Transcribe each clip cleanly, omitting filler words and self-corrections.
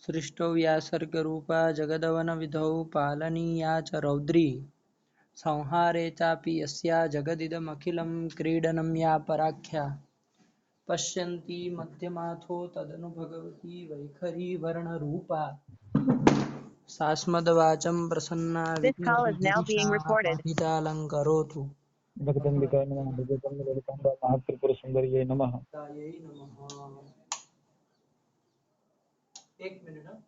सृष्टौ या सर्गरूपा जगदवनविधौ पालनीया च रौद्री संहारे चापि यस्या जगदिदमखिलं क्रीडनं या पराख्या पश्यन्ती मध्यमाथो तदनु भगवती वैखरी वर्णरूपा सास्मद्वाचं प्रसन्ना विधितालङ्करोतु जगदम्बिकाय नमः। जगदम्बिकाम्बा महात्रिपुरसुन्दर्यै नमः। तायै नमः। एक मिनट हाँ।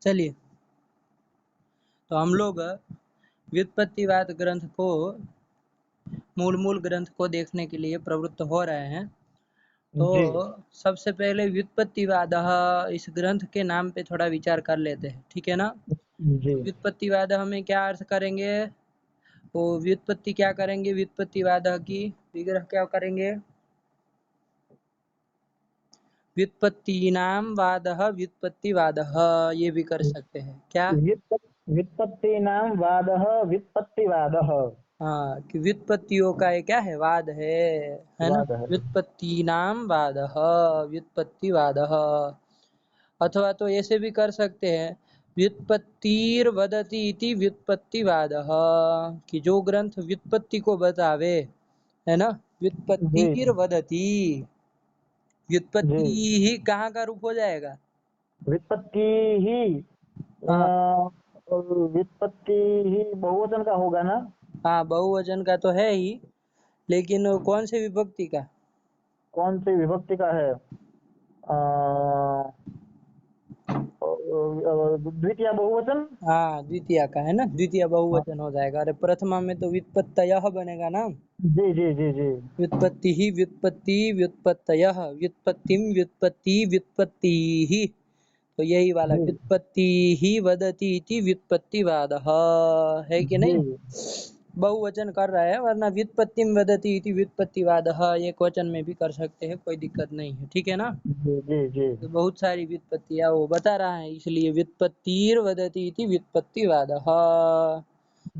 चलिए, तो हम लोग व्युत्पत्तिवाद ग्रंथ को मूल ग्रंथ को देखने के लिए प्रवृत्त हो रहे हैं। तो सबसे पहले व्युत्पत्तिवाद इस ग्रंथ के नाम पे थोड़ा विचार कर लेते हैं, ठीक है ना। व्युत्पत्तिवाद में क्या अर्थ करेंगे, वो व्युत्पत्ति क्या करेंगे, व्युत्पत्तिवाद की विग्रह क्या करेंगे, व्युत्पत्तीनां वादः व्युत्पत्तिवादः, ये भी कर सकते हैं क्या, व्युत्पत्तीनां वादः व्युत्पत्तिवादः। हाँ, कि व्युत्पत्तियों का ये क्या है, वाद है ना। व्युत्पत्तीनां वादः व्युत्पत्तिवादः। अथवा तो ऐसे भी कर सकते हैं, व्युत्पत्तिर्वदति इति व्युत्पत्तिवादः, कि जो ग्रंथ व्युत्पत्ति को बतावे, है ना। व्युत्पत्तिर्वदति, व्युत्पत्ति ही कहाँ का रूप हो जाएगा, व्युत्पत्ति ही व्युत्पत्ति ही बहुवचन का होगा ना। हाँ, बहुवचन का तो है ही, लेकिन कौन से विभक्ति का, कौन सी विभक्ति का है, द्वितीय बहुवचन। हाँ, द्वितीय का है ना, द्वितीय बहुवचन हो जाएगा। अरे प्रथमा में तो व्युत्पत्तयः बनेगा ना। जी जी जी जी। व्युत्पत्ति ही व्युत्पत्ति व्युत्पत्तयः, व्युत्पत्तिम व्युत्पत्ति व्युत्पत्ति ही, तो यही वाला व्युत्पत्ति ही वदति इति व्युत्पत्तिवादः है कि नहीं। बहुवचन कर रहा है, वरना व्युत्पत्तिम वदति इति व्युत्पत्तिवादः एक वचन में भी कर सकते हैं, कोई दिक्कत नहीं है, ठीक है ना। जी जी। तो बहुत सारी व्युत्पत्तियां वो बता रहा है, इसलिए व्युत्पत्तिर वदति इति व्युत्पत्तिवादः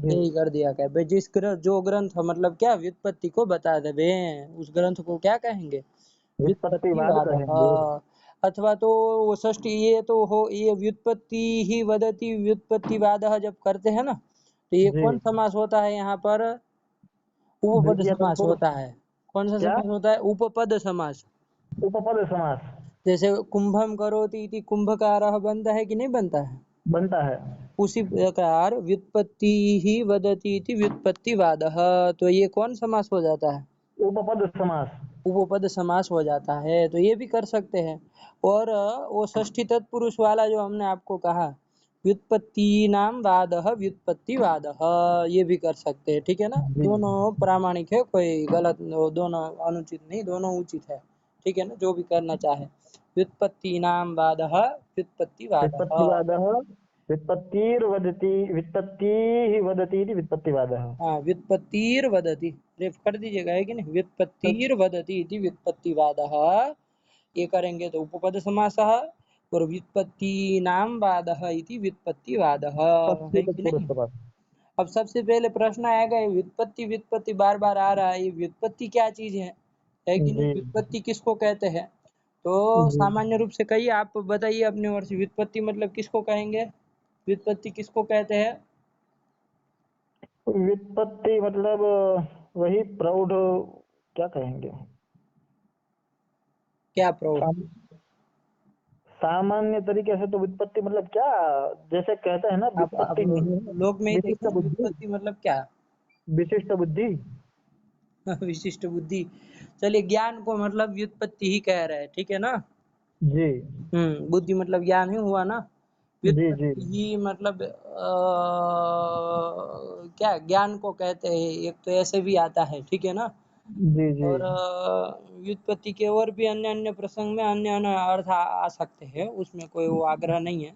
यही कर दिया क्या भाई। जिस ग्रंथ, जो ग्रंथ मतलब क्या व्युत्पत्ति को बता दे, उस ग्रंथ को क्या कहेंगे, व्युत्पत्तिवादः। अथवा तो वो षष्ठी, ये तो हो, ये व्युत्पत्ति ही वदति व्युत्पत्तिवादः जब करते हैं ना, तो ये कौन समास होता है यहाँ पर, उपपद समास होता है। कौन सा समास होता है, उपपद समास। उपपद समास। जैसे कुंभम करोति इति कुंभकारः बनता है कि नहीं बनता है, बनता है। उसी प्रकार व्युत्पत्ति ही वदति इति व्युत्पत्तिवादः, तो ये कौन समास हो जाता है, उपपद समास। उपपद समास हो जाता है, तो ये भी कर सकते हैं। और वो षष्ठी तत्पुरुष वाला जो हमने आपको कहा, व्युत्पत्तीनां वादः व्युत्पत्तिवादः, ये भी कर सकते हैं, ठीक है ना। दोनों प्रामाणिक है, कोई गलत, दोनों अनुचित नहीं, दोनों उचित है, ठीक है ना, जो भी करना चाहे। व्युत्पत्तीनां वादः व्युत्पत्तिवादः, व्युत्पत्तिर्वदति व्युत्पत्तिः वदति इति व्युत्पत्तिवादः। हाँ, व्युत्पत्तिर्वदति, रेफ कर दीजिएगा, है कि नहीं, व्युत्पत्तिर्वदति इति व्युत्पत्तिवादः, ये करेंगे तो उपपद समासः, और व्युत्पत्तीनां वादः इति व्युत्पत्तिवादः, है कि नहीं। अब सबसे पहले प्रश्न आएगा, ये व्युत्पत्ति व्युत्पत्ति बार बार आ रहा है, ये व्युत्पत्ति क्या चीज है कि नहीं, व्युत्पत्ति किसको कहते हैं। तो सामान्य रूप से कहिए, आप बताइए अपने ओर से, व्युत्पत्ति मतलब किसको कहेंगे, व्युत्पत्ति किसको कहते हैं। व्युत्पत्ति मतलब वही प्रौढ़, क्या कहेंगे, क्या प्रौढ़, सामान्य तरीके से तो व्युत्पत्ति मतलब क्या, जैसे कहते हैं ना व्युत्पत्ति नहीं, लोग में व्युत्पत्ति मतलब क्या, विशिष्ट बुद्धि। विशिष्ट बुद्धि, चलिए ज्ञान को मतलब व्युत्पत्ति ही कह रहे हैं, ठीक है ना। जी। बुद्धि मतलब ज्ञान ही हुआ ना। व्युत्पत्ति ही मतलब क्या, ज्ञान को कहते हैं, एक तो ऐसे भी आता है, ठीक है ना। जी जी। और व्युत्पत्ति के और भी अन्य अन्य प्रसंग में अन्य अन्य अर्थ आ सकते हैं, उसमें कोई वो आग्रह नहीं है,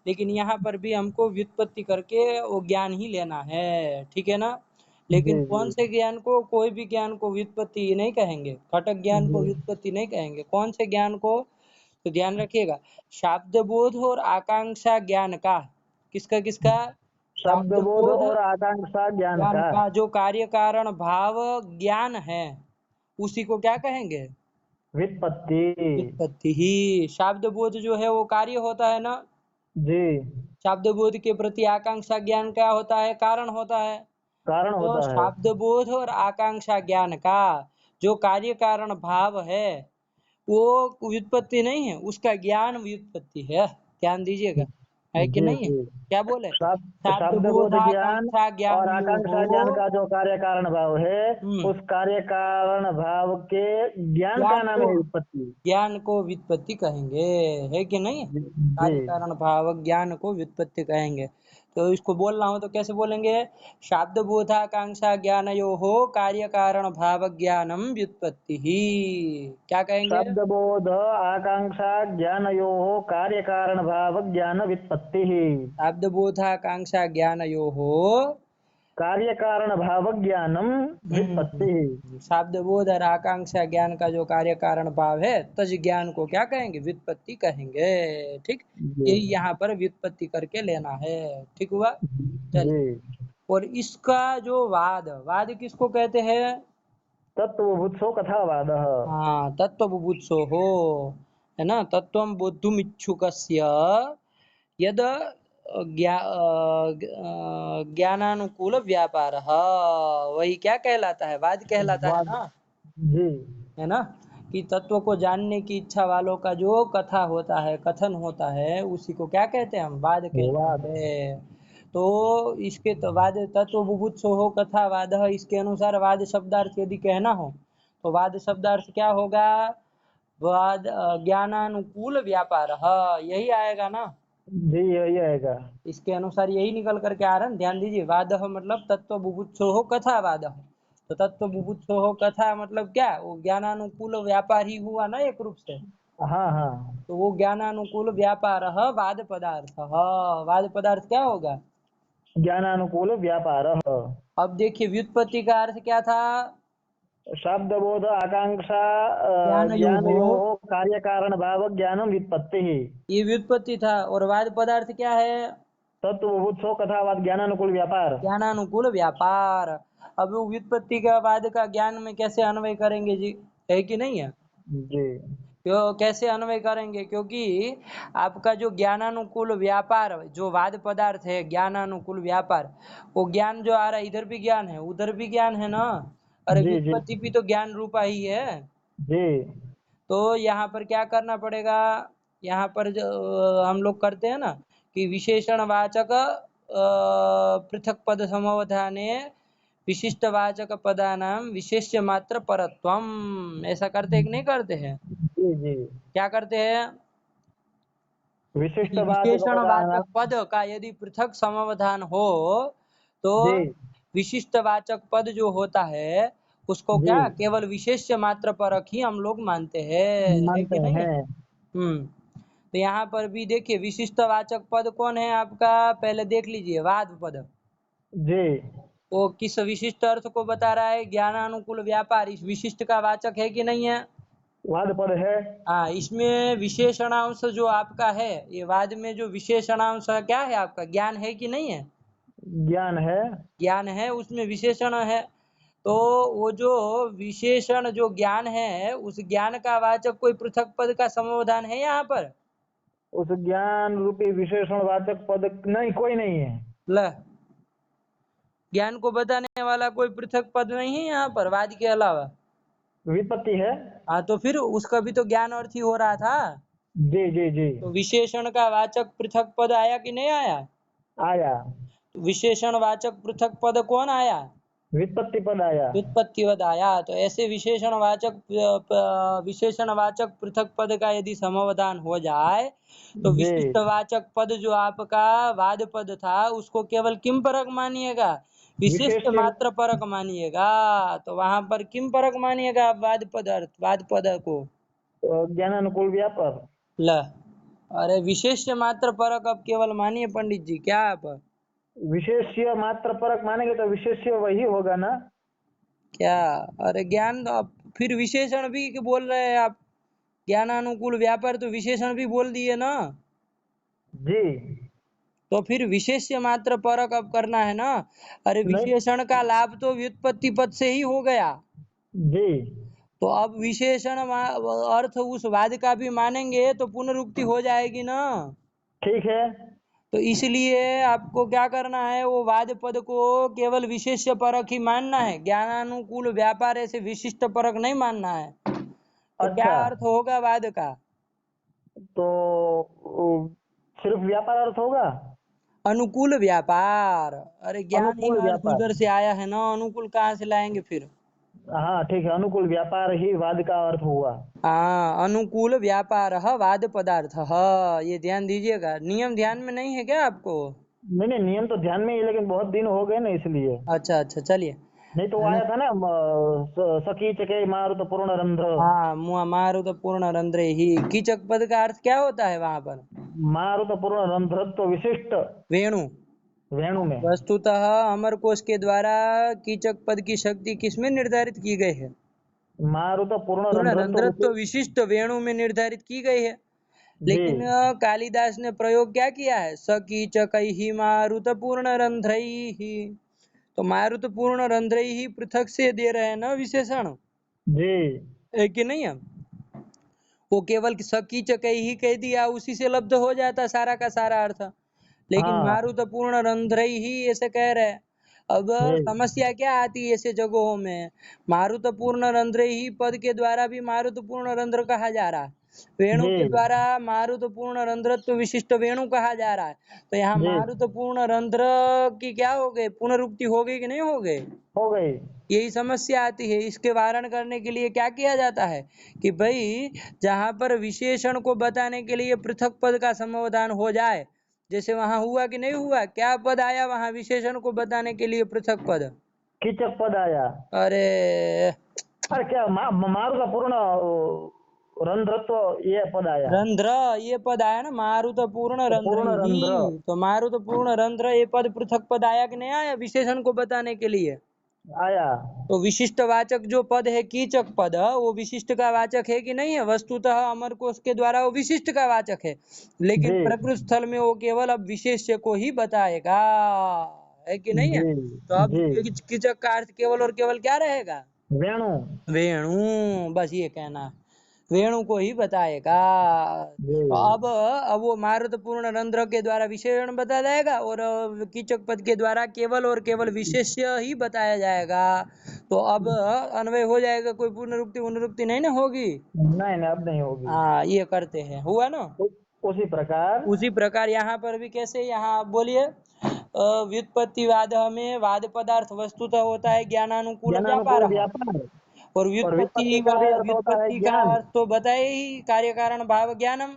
लेकिन यहाँ पर भी हमको व्युत्पत्ति करके वो ज्ञान ही लेना है, ठीक है ना। लेकिन कौन से ज्ञान को, कोई भी ज्ञान को व्युत्पत्ति नहीं कहेंगे, घटक ज्ञान को व्युत्पत्ति नहीं कहेंगे। कौन से ज्ञान को, तो ध्यान रखिएगा, शाब्द बोध और आकांक्षा ज्ञान का किसका किसका? शब्द शब्द बोध बोध और आकांक्षा ज्ञान ज्ञान का। का जो कार्य कारण भाव ज्ञान है उसी को क्या कहेंगे? व्युत्पत्ति। व्युत्पत्ति ही। शब्द बोध जो है वो कार्य होता है ना, जी। शब्द बोध के प्रति आकांक्षा ज्ञान क्या होता है? कारण होता है। कारण तो होता है। शब्द बोध और आकांक्षा ज्ञान का जो कार्य कारण भाव है वो व्युत्पत्ति नहीं है, उसका ज्ञान व्युत्पत्ति है। ध्यान दीजिएगा, है कि जी नहीं है? जी। क्या बोले? शब्द शब्द शब्द बोध बोध ज्ञान आकांक्षा ज्ञान और यो आकांक्षा ज्ञान हो। का जो कार्य कारण भाव है, हम्म। उस कार्य कारण भाव के ज्ञान का ज्ञान नाम को है व्युत्पत्ति। ज्ञान को व्युत्पत्ति कहेंगे, है कि नहीं? जी जी। कार्य कारण भाव ज्ञान को व्युत्पत्ति कहेंगे। तो इसको बोलना हो तो कैसे बोलेंगे? शब्द बोधाकांक्षा ज्ञानयो हो कार्य कारण भाव ज्ञानम व्युत्पत्ति ही। क्या कहेंगे? शब्द बोध आकांक्षा ज्ञानयोः कार्य कारण भाव ज्ञान व्युत्पत्ति। शब्द बोधाकांक्षा ज्ञानयो हो। कार्य कारण भाव ज्ञानम व्युत्पत्ति। शब्द बोध और आकांक्षा ज्ञान का जो कार्य कारण भाव है तज ज्ञान को क्या कहेंगे? व्युत्पत्ति कहेंगे। ठीक, जी यही यहाँ पर व्युत्पत्ति करके लेना है। ठीक हुआ? चलिए, जी। और इसका जो वाद, वाद किसको कहते हैं? तत्वभूत्सो कथावाद। हाँ, तत्व बुभुत्सो हो, है ना? तत्वं बोद्धुम इच्छुकस्य यद ज्ञानानुकूल व्यापारः, वही क्या कहलाता है? वाद कहलाता है वाद। ना, जी है ना? कि तत्व को जानने की इच्छा वालों का जो कथा होता है, कथन होता है, उसी को क्या कहते हैं? हम वाद वाद। कहते हैं। तो इसके तो वाद तत्व बुभुत्सो हो कथा वाद, इसके अनुसार वाद शब्दार्थ यदि कहना हो तो वाद शब्दार्थ क्या होगा? वाद ज्ञानानुकूल व्यापार, यही आएगा ना? जी यही आएगा। इसके अनुसार यही निकल करके आ रहा है। ध्यान दीजिए, वाद मतलब तत्व बुभुत्सो हो कथा वाद। तो तत्व बुभुत्सो हो कथा मतलब क्या? वो ज्ञानानुकूल व्यापार ही हुआ ना एक रूप से। हाँ हाँ। तो वो ज्ञानानुकूल व्यापार वाद पदार्थ, वाद पदार्थ क्या होगा? ज्ञानानुकूल व्यापार। अब देखिए, व्युत्पत्ति का अर्थ क्या था? शब्द बोध आकांक्षा ज्ञान यो ज्ञान हो, यो कार्य कारण भाव ज्ञानम व्युत्पत्ति। ये व्युत्पत्ति था। और वाद पदार्थ क्या है? तत्वभूत्सो कथावाद ज्ञानानुकूल व्यापार। ज्ञानानुकूल व्यापार। अब वो व्युत्पत्ति का वाद का ज्ञान में कैसे अन्वय करेंगे जी? है कि नहीं है? जी क्यों कैसे अन्वय करेंगे? क्योंकि आपका जो ज्ञानानुकूल व्यापार जो वाद पदार्थ है, ज्ञानानुकूल व्यापार, वो ज्ञान जो आ रहा है इधर भी ज्ञान है उधर भी ज्ञान है ना। अरे जी जी व्युत्पत्ति भी तो ज्ञान रूपा ही है। जी। तो यहाँ पर क्या करना पड़ेगा? यहाँ पर जो हम लोग करते हैं ना कि विशेषणवाचक पृथक पद समवधाने विशिष्टवाचक पदानां विशेष्य मात्र परत्वम, ऐसा करते हैं कि नहीं करते हैं? जी जी। क्या करते हैं विशिष्ट कि वाचक विशेषणवाचक पदानाम। पद का यदि पृथक समावधान हो तो जी विशिष्टवाचक पद जो होता है उसको जी। क्या केवल विशेष्य मात्र परक ही हम लोग मानते हैं, है मानते कि नहीं है? हैं। तो यहाँ पर भी देखिए, विशिष्टवाचक पद कौन है आपका? पहले देख लीजिए, वाद पद। जी। वो किस विशिष्ट अर्थ को बता रहा है? ज्ञानानुकूल व्यापार, इस विशिष्ट का वाचक है कि नहीं है? वाद पद है। हाँ, इसमें विशेषणांश जो आपका है, ये वाद में जो विशेषणांश क्या है आपका? ज्ञान है कि नहीं है? ज्ञान है। ज्ञान है, उसमें विशेषण है। तो वो जो विशेषण जो ज्ञान है उस ज्ञान का वाचक कोई पृथक पद का समाधान है यहाँ पर? उस ज्ञान रूपी विशेषण वाचक पद नहीं, कोई नहीं है। ल ज्ञान को बताने वाला कोई पृथक पद नहीं है यहाँ पर वाद के अलावा। विपत्ति है। हाँ, तो फिर उसका भी तो ज्ञान अर्थ ही हो रहा था। जी जी जी। तो विशेषण का वाचक पृथक पद आया कि नहीं आया? आया। तो विशेषण वाचक पृथक पद कौन आया? विपत्ति पद आया। व्युत्पत्ति पद आया। तो ऐसे विशेषण वाचक पृथक पद का यदि समावधान हो जाए तो जी। विशिष्ट वाचक पद जो आपका वाद पद था उसको केवल किम परक मानिएगा? विशिष्ट विशेष मात्र परक मानिएगा। तो वहां पर किम परक मानिएगा आप वाद पद को? ज्ञानानुकूल व्यापार। ल अरे विशेष मात्र परक अब केवल मानिए पंडित जी, क्या आप? विशेष्य मात्र परक मानेंगे तो विशेष्य वही होगा ना। क्या? अरे ज्ञान फिर विशेषण भी बोल रहे हैं आप? ज्ञानानुकूल व्यापार तो विशेषण भी बोल दिए ना। जी तो फिर विशेष्य मात्र परक अब करना है ना। अरे नहीं विशेषण का लाभ तो व्युत्पत्ति पद से ही हो गया, जी, तो अब विशेषण अर्थ उस वाद का भी मानेंगे तो पुनरुक्ति हो जाएगी ना। ठीक है। तो इसलिए आपको क्या करना है, वो वाद पद को केवल विशेष्य परक ही मानना है, ज्ञानानुकूल व्यापार ऐसे विशिष्ट परक नहीं मानना है। तो क्या अच्छा, अर्थ होगा वाद का? तो सिर्फ व्यापार अर्थ होगा? अनुकूल व्यापार। अरे ज्ञान ही अनुकूल अर्थ व्यापार, उधर से आया है ना, अनुकूल कहाँ से लाएंगे फिर। हाँ ठीक है, अनुकूल व्यापार ही वाद का अर्थ हुआ। हाँ, अनुकूल व्यापार वाद पदार्थ, ये ध्यान दीजिएगा। नियम ध्यान में नहीं है क्या आपको? नहीं नहीं, नियम तो ध्यान में ही है, लेकिन बहुत दिन हो गए ना इसलिए। अच्छा अच्छा, चलिए। नहीं तो वो आया था ना सखी चके मारुत पूर्ण रंध्र। हाँ, मारुत पूर्ण रंध्रे ही, कीचक पद का अर्थ क्या होता है वहां पर? मारुत पूर्ण रंध्रत्व विशिष्ट वेणु। वेणु में। वस्तुतः अमर कोश के द्वारा कीचक पद की शक्ति किसमें निर्धारित की गई है? मारुत पूर्ण पूर्ण रंध्रत्व रंध्रत्व विशिष्ट। विशिष्ट वेणु में निर्धारित की गई है। जी लेकिन कालिदास ने प्रयोग क्या किया है, सकीचकैहि मारुत पूर्ण रंध्रैहि। तो मारुत पूर्ण रंध्रैहि पृथक से दे रहे हैं ना विशेषण, जी, है कि नहीं है? वो केवल सकीचकैहि कह दिया, उसी से लब्ध हो जाता सारा का सारा अर्थ। लेकिन हाँ मारुत पूर्ण रंध्रैहि ऐसे कह रहे हैं। अब जी समस्या क्या आती है ऐसे जगहों में, मारुत पूर्ण रंध्रैहि पद के द्वारा भी मारुत पूर्ण रंध्र कहा जा रहा है, वेणु जी के द्वारा मारुत पूर्ण रंध्रत्व विशिष्ट वेणु कहा जा रहा है। तो यहाँ जी, मारुत पूर्ण रंध्र की क्या हो गई, पुनरुक्ति हो गई कि नहीं हो गई? हो गई। यही समस्या आती है। इसके वारण करने के लिए क्या किया जाता है कि भाई जहां पर विशेषण को बताने के लिए पृथक पद का समाधान हो जाए, जैसे वहां हुआ कि नहीं हुआ, क्या पद आया वहां विशेषण को बताने के लिए पृथक पद? कीचक पद आया। अरे अरे क्या मारुत पूर्ण रंध्रत्व ये पद आया। रंध्र, ये पद आया ना, मारुत पूर्ण रंध्र पूर्ण ही। रंध्र तो मारुत पूर्ण रंध्र ये पद पृथक पद आया कि नहीं आया विशेषण को बताने के लिए? आया। तो विशिष्ट वाचक जो पद है कीचक पद, वो विशिष्ट का वाचक है कि नहीं है? वस्तुतः अमर कोश के द्वारा वो विशिष्ट का वाचक है, लेकिन जी प्रकृत स्थल में वो केवल अब विशेष्य को ही बताएगा, है कि नहीं है? जी तो अब जी, कीचक का अर्थ केवल और केवल क्या रहेगा? वेणु। वेणु, बस ये कहना है, वेणु को ही बताएगा। जी तो अब वो मारुत पूर्ण रंध्र के द्वारा विशेषण बताया जाएगा, और कीचक पद के द्वारा केवल और केवल विशेष्य ही बताया जाएगा। तो अब अन्वय हो जाएगा, कोई पुनरुक्ति पुनरुक्ति नहीं ना होगी। नहीं नहीं, अब नहीं होगी। हाँ, ये करते हैं, हुआ ना। उ- उसी प्रकार उसी प्रकार यहाँ पर भी कैसे, यहाँ आप बोलिए, व्युत्पत्तिवाद में वाद पदार्थ वस्तुतः होता है ज्ञानानुकूल व्यापार, ज्ञानानुकूल व्यापार, और और विपत्ति का भी अर्थ होता है व्युत्पत्ति का ज्ञान। अर्थ तो बताए ही, कार्य कारण भाव ज्ञानम,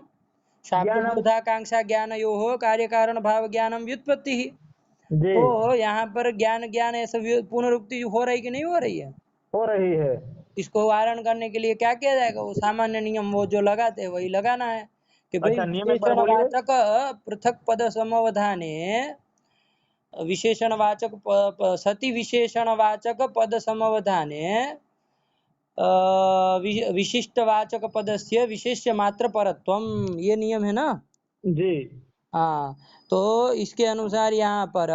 शाब्द ज्ञानम। बोधाकांक्षा ज्ञान यो हो, कार्य कारण भाव ज्ञानम व्युत्पत्ति ही। जी, तो यहाँ पर ज्ञान ज्ञान ऐसा पुनरुक्ति हो रही कि नहीं हो रही है? हो रही है। इसको वारण करने के लिए क्या किया जाएगा, वो सामान्य नियम वो जो लगाते हैं वही लगाना है कि भाई अच्छा, नियम एक बार बोलिए। विशेषणवाचक पृथक पद समवधाने, विशेषणवाचक सति विशेषणवाचक पद समवधाने विशिष्टवाचक पदस्य विशेष्य मात्र परत्वम, ये नियम है ना। जी, हाँ, तो इसके अनुसार यहाँ पर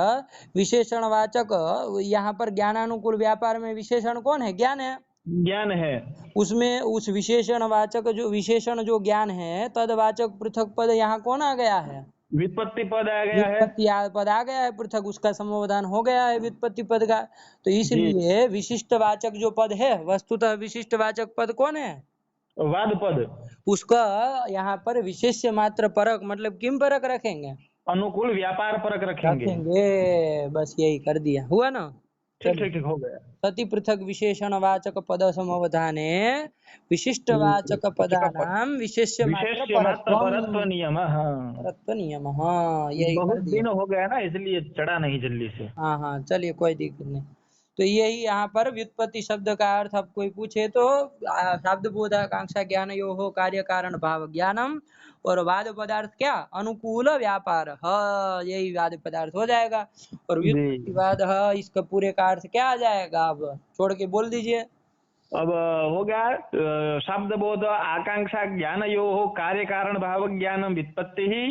विशेषणवाचक, यहाँ पर ज्ञानानुकूल व्यापार में विशेषण कौन है, ज्ञान है। ज्ञान है। उसमें उस विशेषणवाचक जो विशेषण जो ज्ञान है, तदवाचक पृथक पद यहाँ कौन आ गया है? विपत्ति पद आ गया है। व्युत्पत्ति पद आ गया है पृथक, उसका समाधान हो गया है व्युत्पत्ति पद का। तो जी, इसलिए विशिष्ट वाचक जो पद है, वस्तुतः विशिष्ट वाचक पद कौन है? वाद पद उसका यहाँ पर विशेष्य मात्र परक, मतलब किम परक रखेंगे? अनुकूल व्यापार परक रखेंगे। रखेंगे, बस यही कर दिया, हुआ ना। ठीक चलिए, ठीक ठीक, हो गया। सति पृथक विशेषण वाचक पद समवधाने विशिष्ट वाचक उसका पदानाम विशेष्य मात्र विशेष्य मात्र परत्वम, परत्व नियम, हाँ। परत्व नियम, हाँ यही बहुत कर दिया। दिन हो गया ना, इसलिए चढ़ा नहीं जल्दी से। हाँ हाँ, चलिए कोई दिक्कत नहीं। तो यही यहाँ पर व्युत्पत्ति शब्द का अर्थ अब कोई पूछे तो शब्द बोध आकांक्षा ज्ञान यो हो, कार्य कारण भाव ज्ञानम, और वाद पदार्थ क्या, अनुकूल व्यापार, यही वाद पदार्थ हो जाएगा। और जी, व्युत्पत्तिवाद इसका पूरे का अर्थ क्या आ जाएगा, अब छोड़ के बोल दीजिए। अब हो गया शब्द बोध आकांक्षा ज्ञान यो हो, कार्य कारण भाव ज्ञान व्युत्पत्ति ही,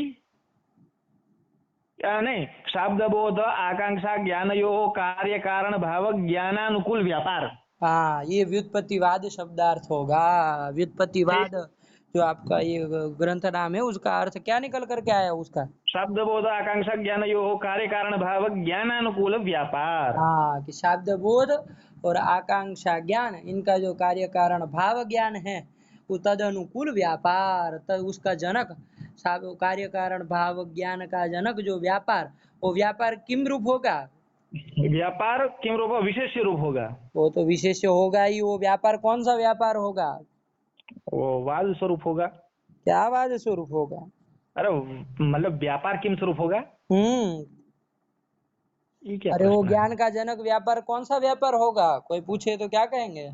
नहीं, शब्द बोध आकांक्षा ज्ञानयोः कार्य कारण भाव ज्ञानानुकूल व्यापार। हाँ, ये व्युत्पत्तिवाद शब्दार्थ होगा। व्युत्पत्तिवाद ठीक। जो आपका ये ग्रंथ नाम है उसका अर्थ क्या निकल करके आया उसका? शब्द बोध आकांक्षा ज्ञानयोः कार्य कारण भाव ज्ञानानुकूल व्यापार। हाँ, कि शब्द बोध और आकांक्षा ज्ञान इनका जो कार्य कारण भाव ज्ञान है वो तद अनुकूल व्यापार, तद उसका जनक कार्य कारण भाव ज्ञान का जनक जो व्यापार, वो व्यापार किम रूप होगा? व्यापार किम रूप, विशेष रूप होगा। वो तो विशेष होगा ही। वो व्यापार कौन सा व्यापार होगा? वो वाद स्वरूप होगा। क्या वाद स्वरूप होगा? अरे मतलब व्यापार किम स्वरूप होगा, हम्म। ये क्या अरे वो प्रश्न है? ज्ञान का जनक व्यापार कौन सा व्यापार होगा? कोई पूछे तो क्या कहेंगे?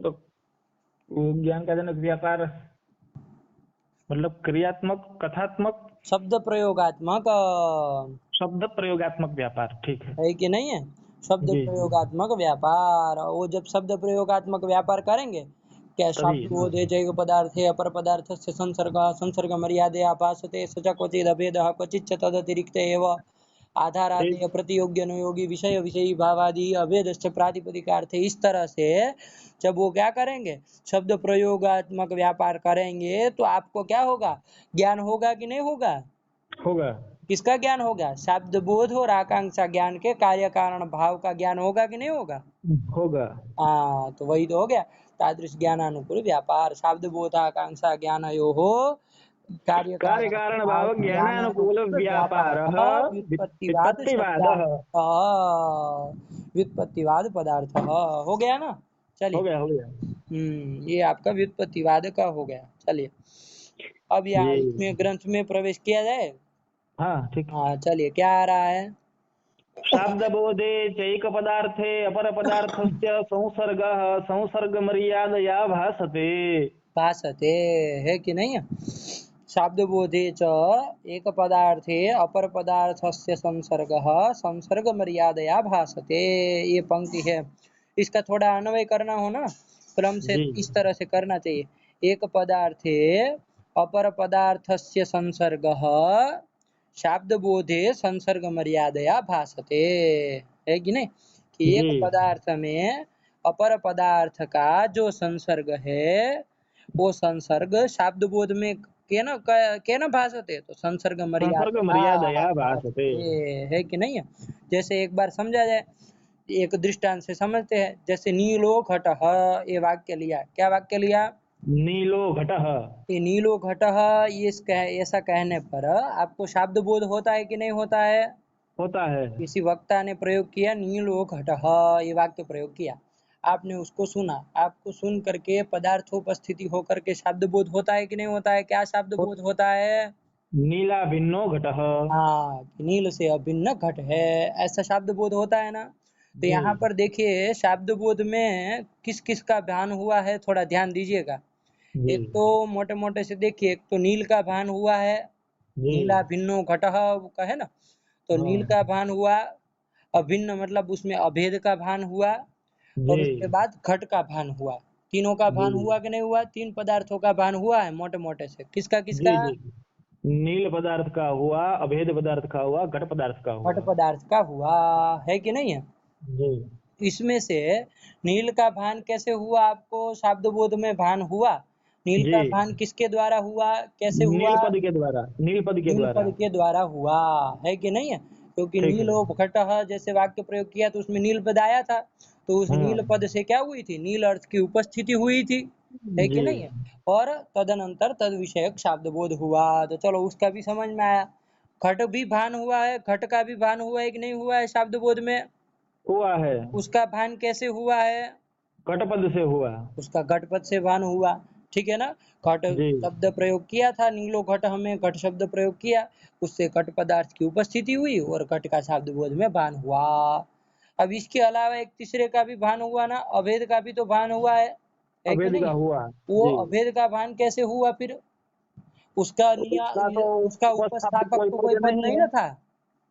तो वो ज्ञान का जनक व्यापार मतलब क्रियात्मक कथात्मक शब्द प्रयोगात्मक शब्द प्रयोगात्मक व्यापार, ठीक है। है कि नहीं है? शब्द जी जी। प्रयोगात्मक व्यापार, वो जब शब्द प्रयोगात्मक व्यापार करेंगे, क्या तभी शब्द हाँ। बोधे जैव पदार्थे अपर पदार्थ से संसर्ग संसर्ग मर्यादे आभासते स च क्वचिद अभेदः क्वचिच्च तदतिरिक्त एव ठीक। आधारादि प्रतियोग्य अनुयोगी विषय विषयी भावादि अभेदश्च प्रातिपदिकार्थे, इस तरह से जब वो क्या करेंगे, शब्द प्रयोगात्मक व्यापार करेंगे तो आपको क्या होगा? ज्ञान होगा कि नहीं होगा? होगा। किसका ज्ञान होगा? शब्द बोध और आकांक्षा ज्ञान के कार्य कारण भाव का ज्ञान होगा कि नहीं होगा? होगा। हाँ, तो वही तो हो गया। तादृश ज्ञानानुकूल व्यापार शब्द बोध आकांक्षा ज्ञान यो हो कार्य कार्य कारण कारण भाव भाव ज्ञानानुकूल ज्ञानानुकूल व्यापार व्यापार व्युत्पत्तिवाद विपत्तिवाद। शब्दार्थ व्युत्पत्तिवाद पदार्थ हो गया ना। हो चलिए। गया हो गया। ये आपका व्युत्पत्तिवाद का हो गया। चलिए, अब यहाँ ये इसमें ग्रंथ में प्रवेश किया जाए। हाँ ठीक। हाँ, चलिए, क्या आ रहा है? शब्द बोधे चैक पदार्थे अपर पदार्थस्य संसर्गः संसर्ग मर्यादया भासते। भासते, है कि नहीं? शाब्द बोधे च एक पदार्थे अपर पदार्थस्य संसर्गः संसर्ग मर्यादया भासते, ये पंक्ति है। इसका थोड़ा अन्वय करना हो ना, क्रम से जी इस तरह से करना चाहिए। एक पदार्थे अपर पदार्थस्य संसर्गः शाब्द बोधे संसर्ग मर्यादया भासते, है कि नहीं? कि जी एक पदार्थ में अपर पदार्थ का जो संसर्ग है वो संसर्ग शाब्द बोध में के न भासते, तो संसर्ग संसर्ग मर्यादया मर्यादया भासते। भासते, है कि नहीं है? जैसे एक बार समझा जाए, एक दृष्टांत से समझते हैं। जैसे नीलो घटः, ये वाक्य लिया, क्या वाक्य लिया? नीलो घटः। ये नीलो घटः, ऐसा कहने पर आपको शाब्द बोध होता है कि नहीं होता है? होता है। किसी वक्ता ने प्रयोग किया नीलो घटः, ये वाक्य प्रयोग किया, आपने उसको सुना, आपको सुन करके पदार्थोपस्थिति होकर के शब्द बोध होता है कि नहीं होता है? क्या शब्द हो- बोध होता है? नीला भिन्नो घटः। हाँ, कि नील से अभिन्न घट है, ऐसा शब्द बोध होता है ना। तो जी यहाँ पर देखिए शब्द बोध में किस किस का भान हुआ है, थोड़ा ध्यान दीजिएगा। जी एक तो मोटे मोटे से देखिए, एक तो नील का भान हुआ है, जी। नीला भिन्नो घटः का है ना, तो नील हाँ का भान हुआ। अभिन्न मतलब उसमें अभेद का भान हुआ, और उसके जी बाद घट का भान हुआ। तीनों का जी भान हुआ कि नहीं हुआ? तीन पदार्थों का भान हुआ है मोटे मोटे से। किसका जी किसका? जी। नील पदार्थ का हुआ, अभेद पदार्थ का हुआ, घट पदार्थ का घट हुआ। पदार्थ का हुआ, है कि नहीं है? जी इसमें से नील का भान कैसे हुआ? आपको शब्द बोध में भान हुआ। नील जी। का भान किसके द्वारा हुआ, कैसे हुआ? नील पद के द्वारा, नील पद के नील द्वारा। पद के द्वारा हुआ, है कि नहीं है? क्योंकि ठीक है। नीलो घटः जैसे वाक्य प्रयोग किया तो उसमें नील पद आया था, तो उस हाँ। नील पद से क्या हुई थी? नील अर्थ की उपस्थिति हुई थी, है कि जी नहीं है? और तदनंतर तद विषयक शब्द बोध हुआ, तो चलो उसका भी समझ में आया। घट भी भान हुआ है, घट का भी भान हुआ है कि नहीं हुआ है शब्द बोध में? हुआ है। उसका भान कैसे हुआ है? घट पद से हुआ। उसका घट पद से भान हुआ, ठीक है ना? घट जी शब्द प्रयोग किया था, नीलो घट, हमें घट शब्द प्रयोग किया, उससे घट पदार्थ की उपस्थिति हुई और घट का शब्द बोध में भान हुआ। अब इसके अलावा एक तीसरे का भी भान हुआ ना, अभेद का भी तो भान हुआ है कि अभेद का नहीं? हुआ। वो जी। अभेद का भान कैसे हुआ फिर? उसका उसका तो उसका उपस्थापक उपस्थापक कोई तो कोई पद पद नहीं नहीं है। ना था,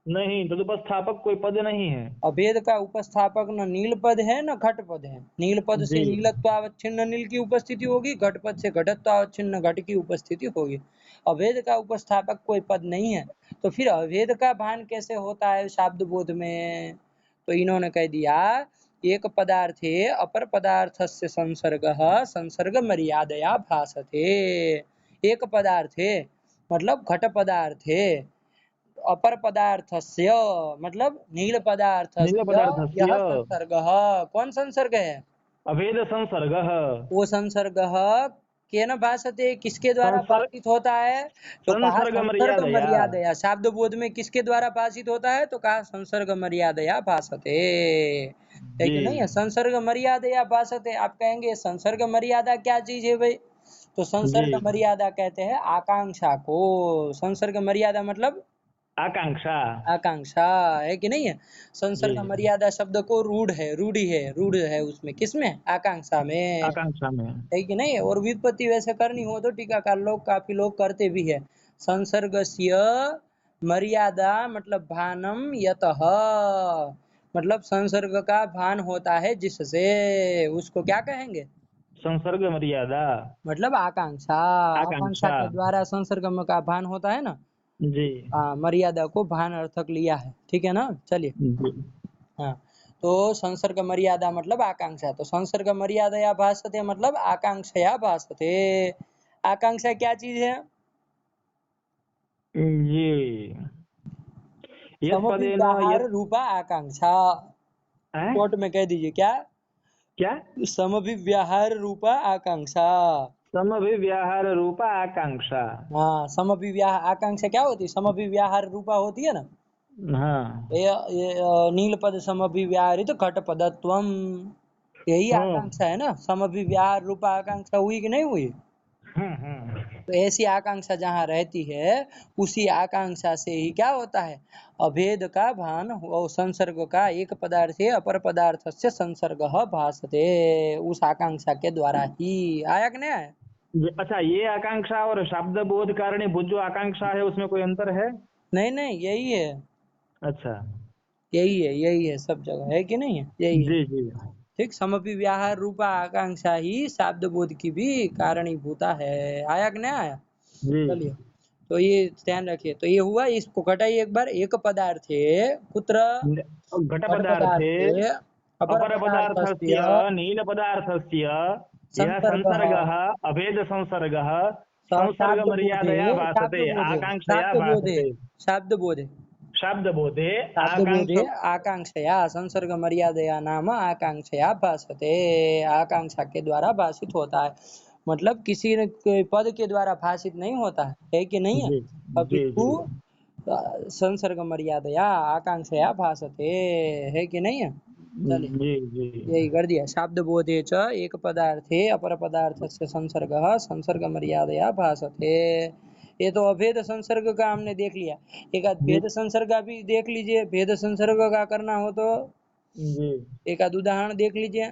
नहीं, तदुपस्थापक कोई पद नहीं है। अभेद का उपस्थापक न नील पद है न घट पद है। नील पद से जी नीलत्वावच्छिन्न नील की उपस्थिति होगी, घट पद से घटत्वावच्छिन्न घट की उपस्थिति होगी। अभेद का उपस्थापक कोई पद नहीं है, तो फिर अभेद का भान कैसे होता है शाब्द बोध में? तो इन्होंने कह दिया एक पदार्थे अपर पदार्थस्य संसर्गः संसर्ग मर्यादया भासते। एक पदार्थे मतलब घट पदार्थे अपर पदार्थस्य मतलब नील नील पदार्थस्य पदार्थस्य यह संसर्गः। कौन संसर्ग है? अभेद संसर्गः। वो संसर्गः केन भासते, किसके द्वारा संसर्ग भाषित होता है? तो कहा संसर्ग संसर्ग मर्यादया। मर्यादया। शाब्द बोध में किसके द्वारा भाषित होता है? तो कहा संसर्ग मर्यादया भासते, है जी कि नहीं है? संसर्ग मर्यादया भासते। आप कहेंगे संसर्ग मर्यादा क्या चीज है भाई? तो जी। संसर्ग मर्यादा कहते हैं आकांक्षा को। संसर्ग मर्यादा मतलब आकांक्षा। आकांक्षा, है कि नहीं है? जी संसर्ग मर्यादा शब्द को रूढ़ है, रूढ़ है उसमें, किसमें? आकांक्षा में, आकांक्षा में। है कि नहीं? और व्युत्पत्ति वैसे करनी हो तो टीकाकार लोग काफी लोग करते भी है। संसर्गस्य मर्यादा मतलब भानम यतः, मतलब संसर्ग का भान होता है जिससे, उसको क्या कहेंगे? संसर्ग मर्यादा। मतलब आकांक्षा। आकांक्षा आकांक्षा। के द्वारा संसर्ग का भान होता है ना। जी मर्यादा को भान अर्थक लिया है, ठीक है ना? चलिए। जी। हाँ, तो संसर्ग मर्यादा मतलब आकांक्षा, तो संसर्ग मर्यादया भासते मतलब आकांक्षया भासते। आकांक्षा क्या चीज है? जी। यत् पदेन समविव्याहार यत्। रूपा आकांक्षा। हैं? कोर्ट में कह दीजिए क्या? क्या? समविव्याहार रूपा आकांक्षा। समभिव्याहार रूपा आकांक्षा। हाँ, समविव्याह आकांक्षा क्या होती है? समविव्याहार रूपा होती है ना। हाँ। ये नील पद समभिव्याहरित घट पदत्वम, यही हम्म आकांक्षा है ना। समभिव्याहार रूपा आकांक्षा हुई कि नहीं हुई? हम्म। तो ऐसी आकांक्षा जहाँ रहती है, उसी आकांक्षा से ही क्या होता है? अभेद का भान और संसर्ग का एक पदार्थ से अपर पदार्थ से संसर्ग भासते, उस आकांक्षा के द्वारा ही। आया कि नहीं आया? अच्छा, ये आकांक्षा और शब्द बोध कारणीभूत जो आकांक्षा है उसमें कोई अंतर है? नहीं नहीं, यही है, अच्छा। यही है सब जगह, है कि नहीं है? यही है। जी जी ठीक, समपि व्याहार रूपा आकांक्षा ही शाब्द बोध की भी कारणीभूता है। आया कि नहीं आया? जी। चलिए, तो ये ध्यान रखिए। तो ये हुआ, इसको घटाइए एक बार। एक पदार्थे कुत्र घट घट पदार्थे पदार्थे अपर अपर पदार्थस्य पदार्थस्य नील पदार्थस्य यः संसर्गः संसर्गः अभेद संसर्गः संसर्ग शाब्द बोधे, मर्यादया शाब्द भासते बोधे, आकांक्षया शाब्द बोधे, भासते। शाब्द बोधे, शब्द बोधे शाब्द आकांक्ष। बोधे आकांक्षया संसर्ग मर्यादया नाम आकांक्षया भासते। आकांक्षा के द्वारा भाषित होता है, मतलब किसी न कोई पद के द्वारा भाषित नहीं होता है कि नहीं है? जी जी अपितु जी संसर्ग मर्यादया आकांक्षया भासते, है कि नहीं है? चलिए, जी जी। यही कर दिया। शाब्द बोधे च एक पदार्थे अपर पदार्थस्य संसर्गः संसर्ग मर्यादया भासते। ये तो अभेद संसर्ग का हमने देख लिया। एक आध जी भेद संसर्ग का भी देख लीजिए, भेद संसर्ग का करना हो तो जी। एक आध उदाहरण देख लीजिए।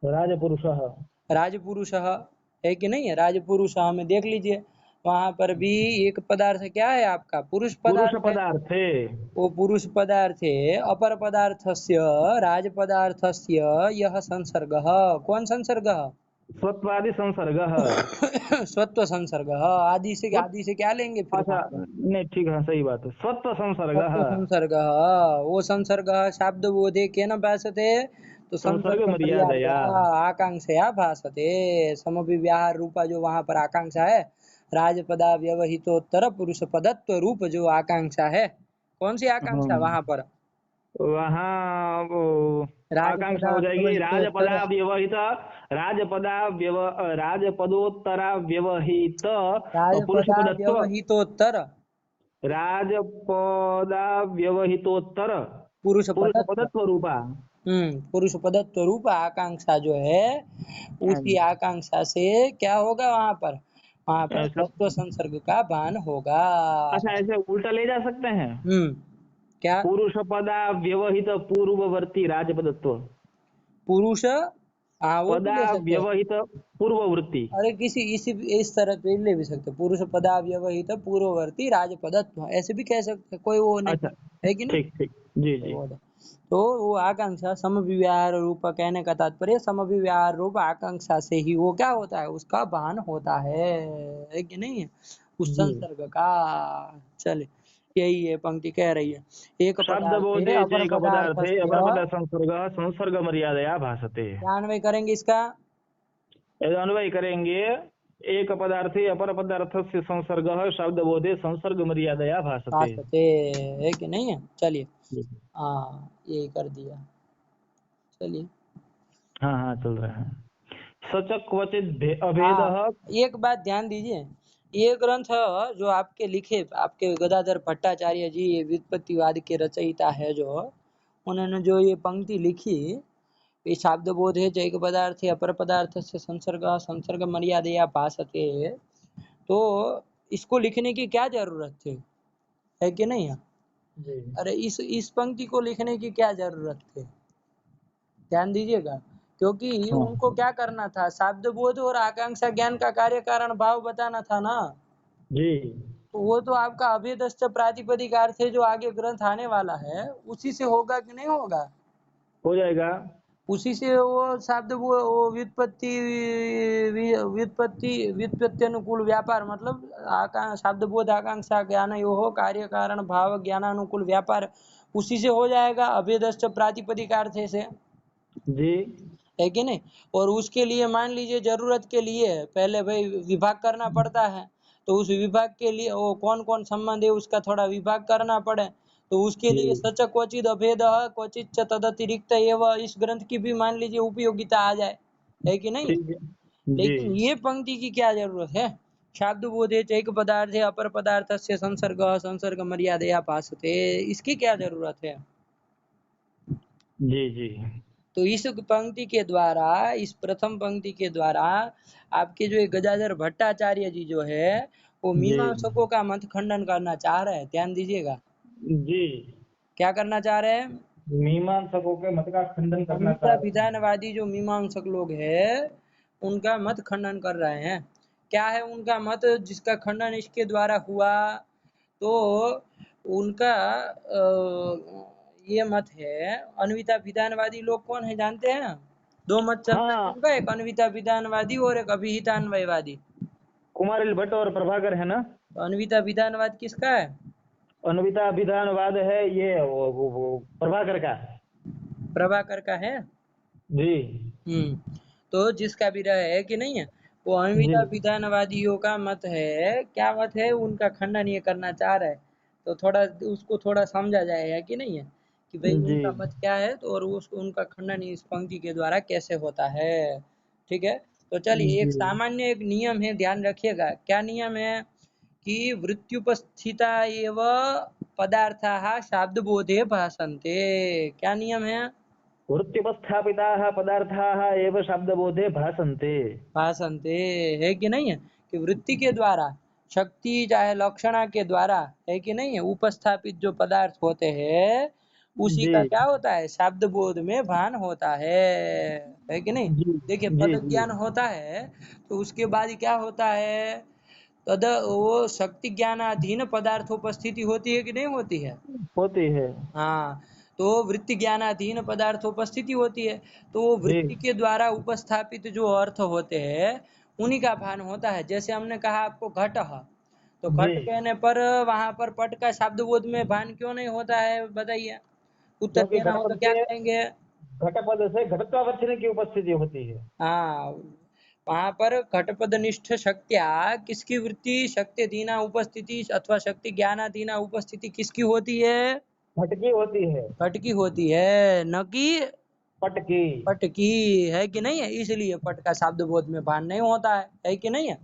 राजपुरुषः। राजपुरुष है कि नहीं है? राजपुरुष में देख लीजिए, वहां पर भी एक पदार्थ क्या है आपका? पुरुष पुरुष पदार्थ है। पदार्थे वो पुरुष पदार्थे अपर पदार्थस्य राज पदार्थस्य यह संसर्गः। कौन संसर्गः? स्वत्वादि संसर्गः। स्वत्व संसर्गः। स्वत। आदि से क्या लेंगे फिर अच्छा, वहां पर? नहीं ठीक है, सही बात है, स्वत्व संसर्गः। स्वत्व संसर्गः। वो संसर्गः शाब्द बोधे केन भासते? तो संसर्ग संसर्ग मर्यादया। मर्यादया आकांक्षया भासते। समविव्याहार रूपा जो वहां पर आकांक्षा है, राजपदा व्यवहितोत्तर पुरुष पदत्व रूप जो आकांक्षा है, कौन सी आकांक्षा हम्म। वहां पर? वहाँ वो आकांक्षा राजपदा हो जाएगी व्यवहितोत्तर। राजपदा व्यवहित। राजपदोत्तरा व्यवहित पुरुष राजपदा पदत्व। व्यवहितोत्तर राजपदा व्यवहितोत्तर पुरुष पुरुष पदत्व। पदत्व रूपा। पुरुष पदत्व रूप आकांक्षा जो है, उसी आकांक्षा से क्या होगा वहां पर? वहां पर सब। सत्व संसर्ग का भान होगा। अच्छा, ऐसे उल्टा ले जा सकते हैं। हम्म, क्या? पुरुष पदा व्यवहित पूर्ववर्ती राजपदत्व। पुरुष, हाँ वो भी पदा ले सकते हैं। व्यवहित पूर्ववृत्ति। अरे किसी इसी इस तरह पे ले भी सकते हैं। पुरुष पदा व्यवहित पूर्ववर्ती राजपदत्व, ऐसे भी कह सकते हैं, कोई वो नहीं। अच्छा। है कि नहीं। ठीक ठीक। जी जी। तो वो आकांक्षा समव्यवहार रूप कहने का तात्पर्य समव्यवहार रूप आकांक्षा से ही वो क्या होता है, उसका भान होता है कि नहीं, उस जी। संसर्ग का। चले, यही है पंक्ति कह रही है, एक शब्द पदार्थे बोधे अपर चैक पदार्थे पदार्थस्य। अपर पद संसर्ग संसर्ग मर्यादया भासते। क्या अन्वय करेंगे इसका। यदि अन्वय करेंगे, एक पदार्थे अपर पदार्थ से संसर्ग शब्द बोधे संसर्ग मर्यादया भासते। भाषते, है कि नहीं है। चलिए, जी। हाँ यही कर दिया। चलिए, हाँ हाँ चल रहा है। सच क्वचित अभेद। हाँ एक बात ध्यान दीजिए, ये ग्रंथ जो आपके लिखे, आपके गदाधर भट्टाचार्य जी ये व्युत्पत्तिवाद के रचयिता है जो, उन्होंने जो ये पंक्ति लिखी, ये शाब्द बोध है जैक पदार्थ अपर पदार्थ से संसर्ग संसर्ग मर्यादया भासते, तो इसको लिखने की क्या जरूरत थी, है कि नहीं है। जी। अरे इस पंक्ति को लिखने की क्या जरूरत थी, ध्यान दीजिएगा, क्योंकि हाँ। उनको क्या करना था, शाब्द बोध और आकांक्षा ज्ञान का कार्य कारण भाव बताना था ना। जी। तो वो तो आपका अभेदस्थ प्रातिपदिक अर्थ है जो आगे ग्रंथ आने वाला है, उसी से होगा कि नहीं होगा। हो जाएगा। उसी से वो शब्द वो व्युत्पत्ति व्युत्पत्ति व्युत्पत्ति अनुकूल व्यापार, मतलब शब्द बोध आकांक्षा ज्ञान यो हो कार्य कारण भाव ज्ञानानुकूल व्यापार, उसी से हो जाएगा अभेदस्थ प्रातिपदिक अर्थ से, जी। है कि नहीं। और उसके लिए मान लीजिए जरूरत के लिए पहले भाई विभाग करना पड़ता है, तो उस विभाग के लिए वो कौन कौन संबंध है उसका थोड़ा विभाग करना पड़े, तो उसके लिए जी। सच क्वचित अभेद क्वचित च तदतिरिक्त एवं इस ग्रंथ की भी मान लीजिए उपयोगिता आ जाए, है कि नहीं। ठीक है। जी। लेकिन ये पंक्ति की क्या जरूरत है, शाब्द बोधे चैक पदार्थ अपर पदार्थ से संसर्ग संसर्ग मर्यादया भासते, इसकी क्या जरूरत है। जी। जी। तो इस पंक्ति के द्वारा, इस प्रथम पंक्ति के द्वारा आपके जो गदाधर भट्टाचार्य जी जो है वो जी। मीमांसकों का मत खंडन करना चाह रहे हैं, ध्यान दीजिएगा। जी। क्या करना चाह रहे हैं, मीमांसकों के मत का खंडन करना अन्यथा चाह रहे हैं। विधानवादी जो मीमांसक लोग हैं उनका मत खंडन कर रहे हैं। क्या है उनका मत जिसका खंडन इसके द्वारा हुआ, तो उनका ये मत है, अन्विता विधानवादी लोग कौन है जानते हैं, दो मत चलता है हाँ। उनका, एक अन्विता विधानवादी और एक अभिहितान्वयवादी। कुमारिल भट्ट और प्रभाकर है ना। तो अन्विता विधानवाद किसका है, अन्विता अभिधानवाद है ये वो प्रभाकर का। प्रभाकर का है। जी। तो जिसका भी रहे, है कि नहीं है, वो जी। अन्विता विधानवादियों का मत है, क्या मत है उनका खंडन ये करना चाह रहा है, तो थोड़ा उसको थोड़ा समझा जाए, है कि नहीं है, कि भाई जी। उनका मत क्या है, तो और उसको उनका खंडन इस पंक्ति के द्वारा कैसे होता है। ठीक है, तो चलिए एक जी। सामान्य एक नियम है, ध्यान रखिएगा, क्या नियम है, कि वृत्त्युपस्थिता एव पदार्थाः शाब्दबोधे भाषन्ते, क्या नियम है, वृत्त्युपस्थापिताः पदार्थाः एव शब्दबोधे भासन्ते। भाषन्ते, है कि नहीं है, कि वृत्ति के द्वारा, शक्ति चाहे लक्षणा के द्वारा, है कि नहीं है, उपस्थापित जो पदार्थ होते हैं उसी जी। का क्या होता है, शब्द बोध में भान होता है कि नहीं। जी। देखिए जी। पद जी। ज्ञान होता है, तो उसके बाद क्या होता है, तद वो शक्ति ज्ञानाधीन पदार्थोपस्थिति होती है कि नहीं होती है। होती है। हाँ, तो वृत्ति ज्ञानाधीन पदार्थोपस्थिति होती है, तो वो जी। वृत्ति के द्वारा उपस्थापित जो अर्थ होते हैं उन्हीं का भान होता है। जैसे हमने कहा आपको घट, तो जी। घट कहने पर वहां पर पट का शब्द बोध में भान क्यों नहीं होता है, बताइए, उत्तर क्योंकि देना हो तो घटपद क्या से कहेंगे। घटपद से घटत्वावच्छिन्न की उपस्थिति होती है। हाँ, वहां पर घटपदनिष्ठ शक्त्या किसकी वृत्ति, शक्ति दीना उपस्थिति अथवा शक्ति ज्ञानाधीना उपस्थिति किसकी होती है, घट की होती है। घट की होती है, न कि पट की। पट की, है कि नहीं है, इसलिए पट का शब्द बोध में भान नहीं होता है कि नहीं है।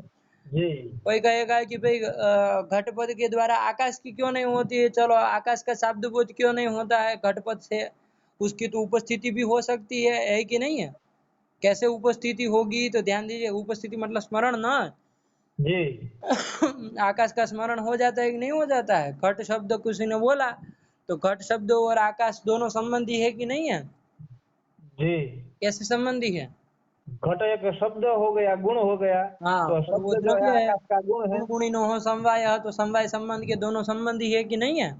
जी। कोई कहेगा कि भाई घटपद के द्वारा आकाश की क्यों नहीं होती है, चलो आकाश का शब्द बोध क्यों नहीं होता है घटपद से, उसकी तो उपस्थिति भी हो सकती है कि नहीं है। कैसे उपस्थिति होगी, तो ध्यान दीजिए, उपस्थिति मतलब स्मरण ना। जी। आकाश का स्मरण हो जाता है कि नहीं हो जाता है, घट शब्द किसी ने बोला, तो घट शब्द और आकाश दोनों संबंधी है कि नहीं है, जी। कैसे संबंधी है। घट एक शब्द हो गया, गुण हो गया। हाँ, तो और वो शब्द जो है द्रव्य है, आकाश का गुण है। गुण गुणी नो हो समवाय, तो समवाय संबंध के दोनों संबंधी है कि नहीं है।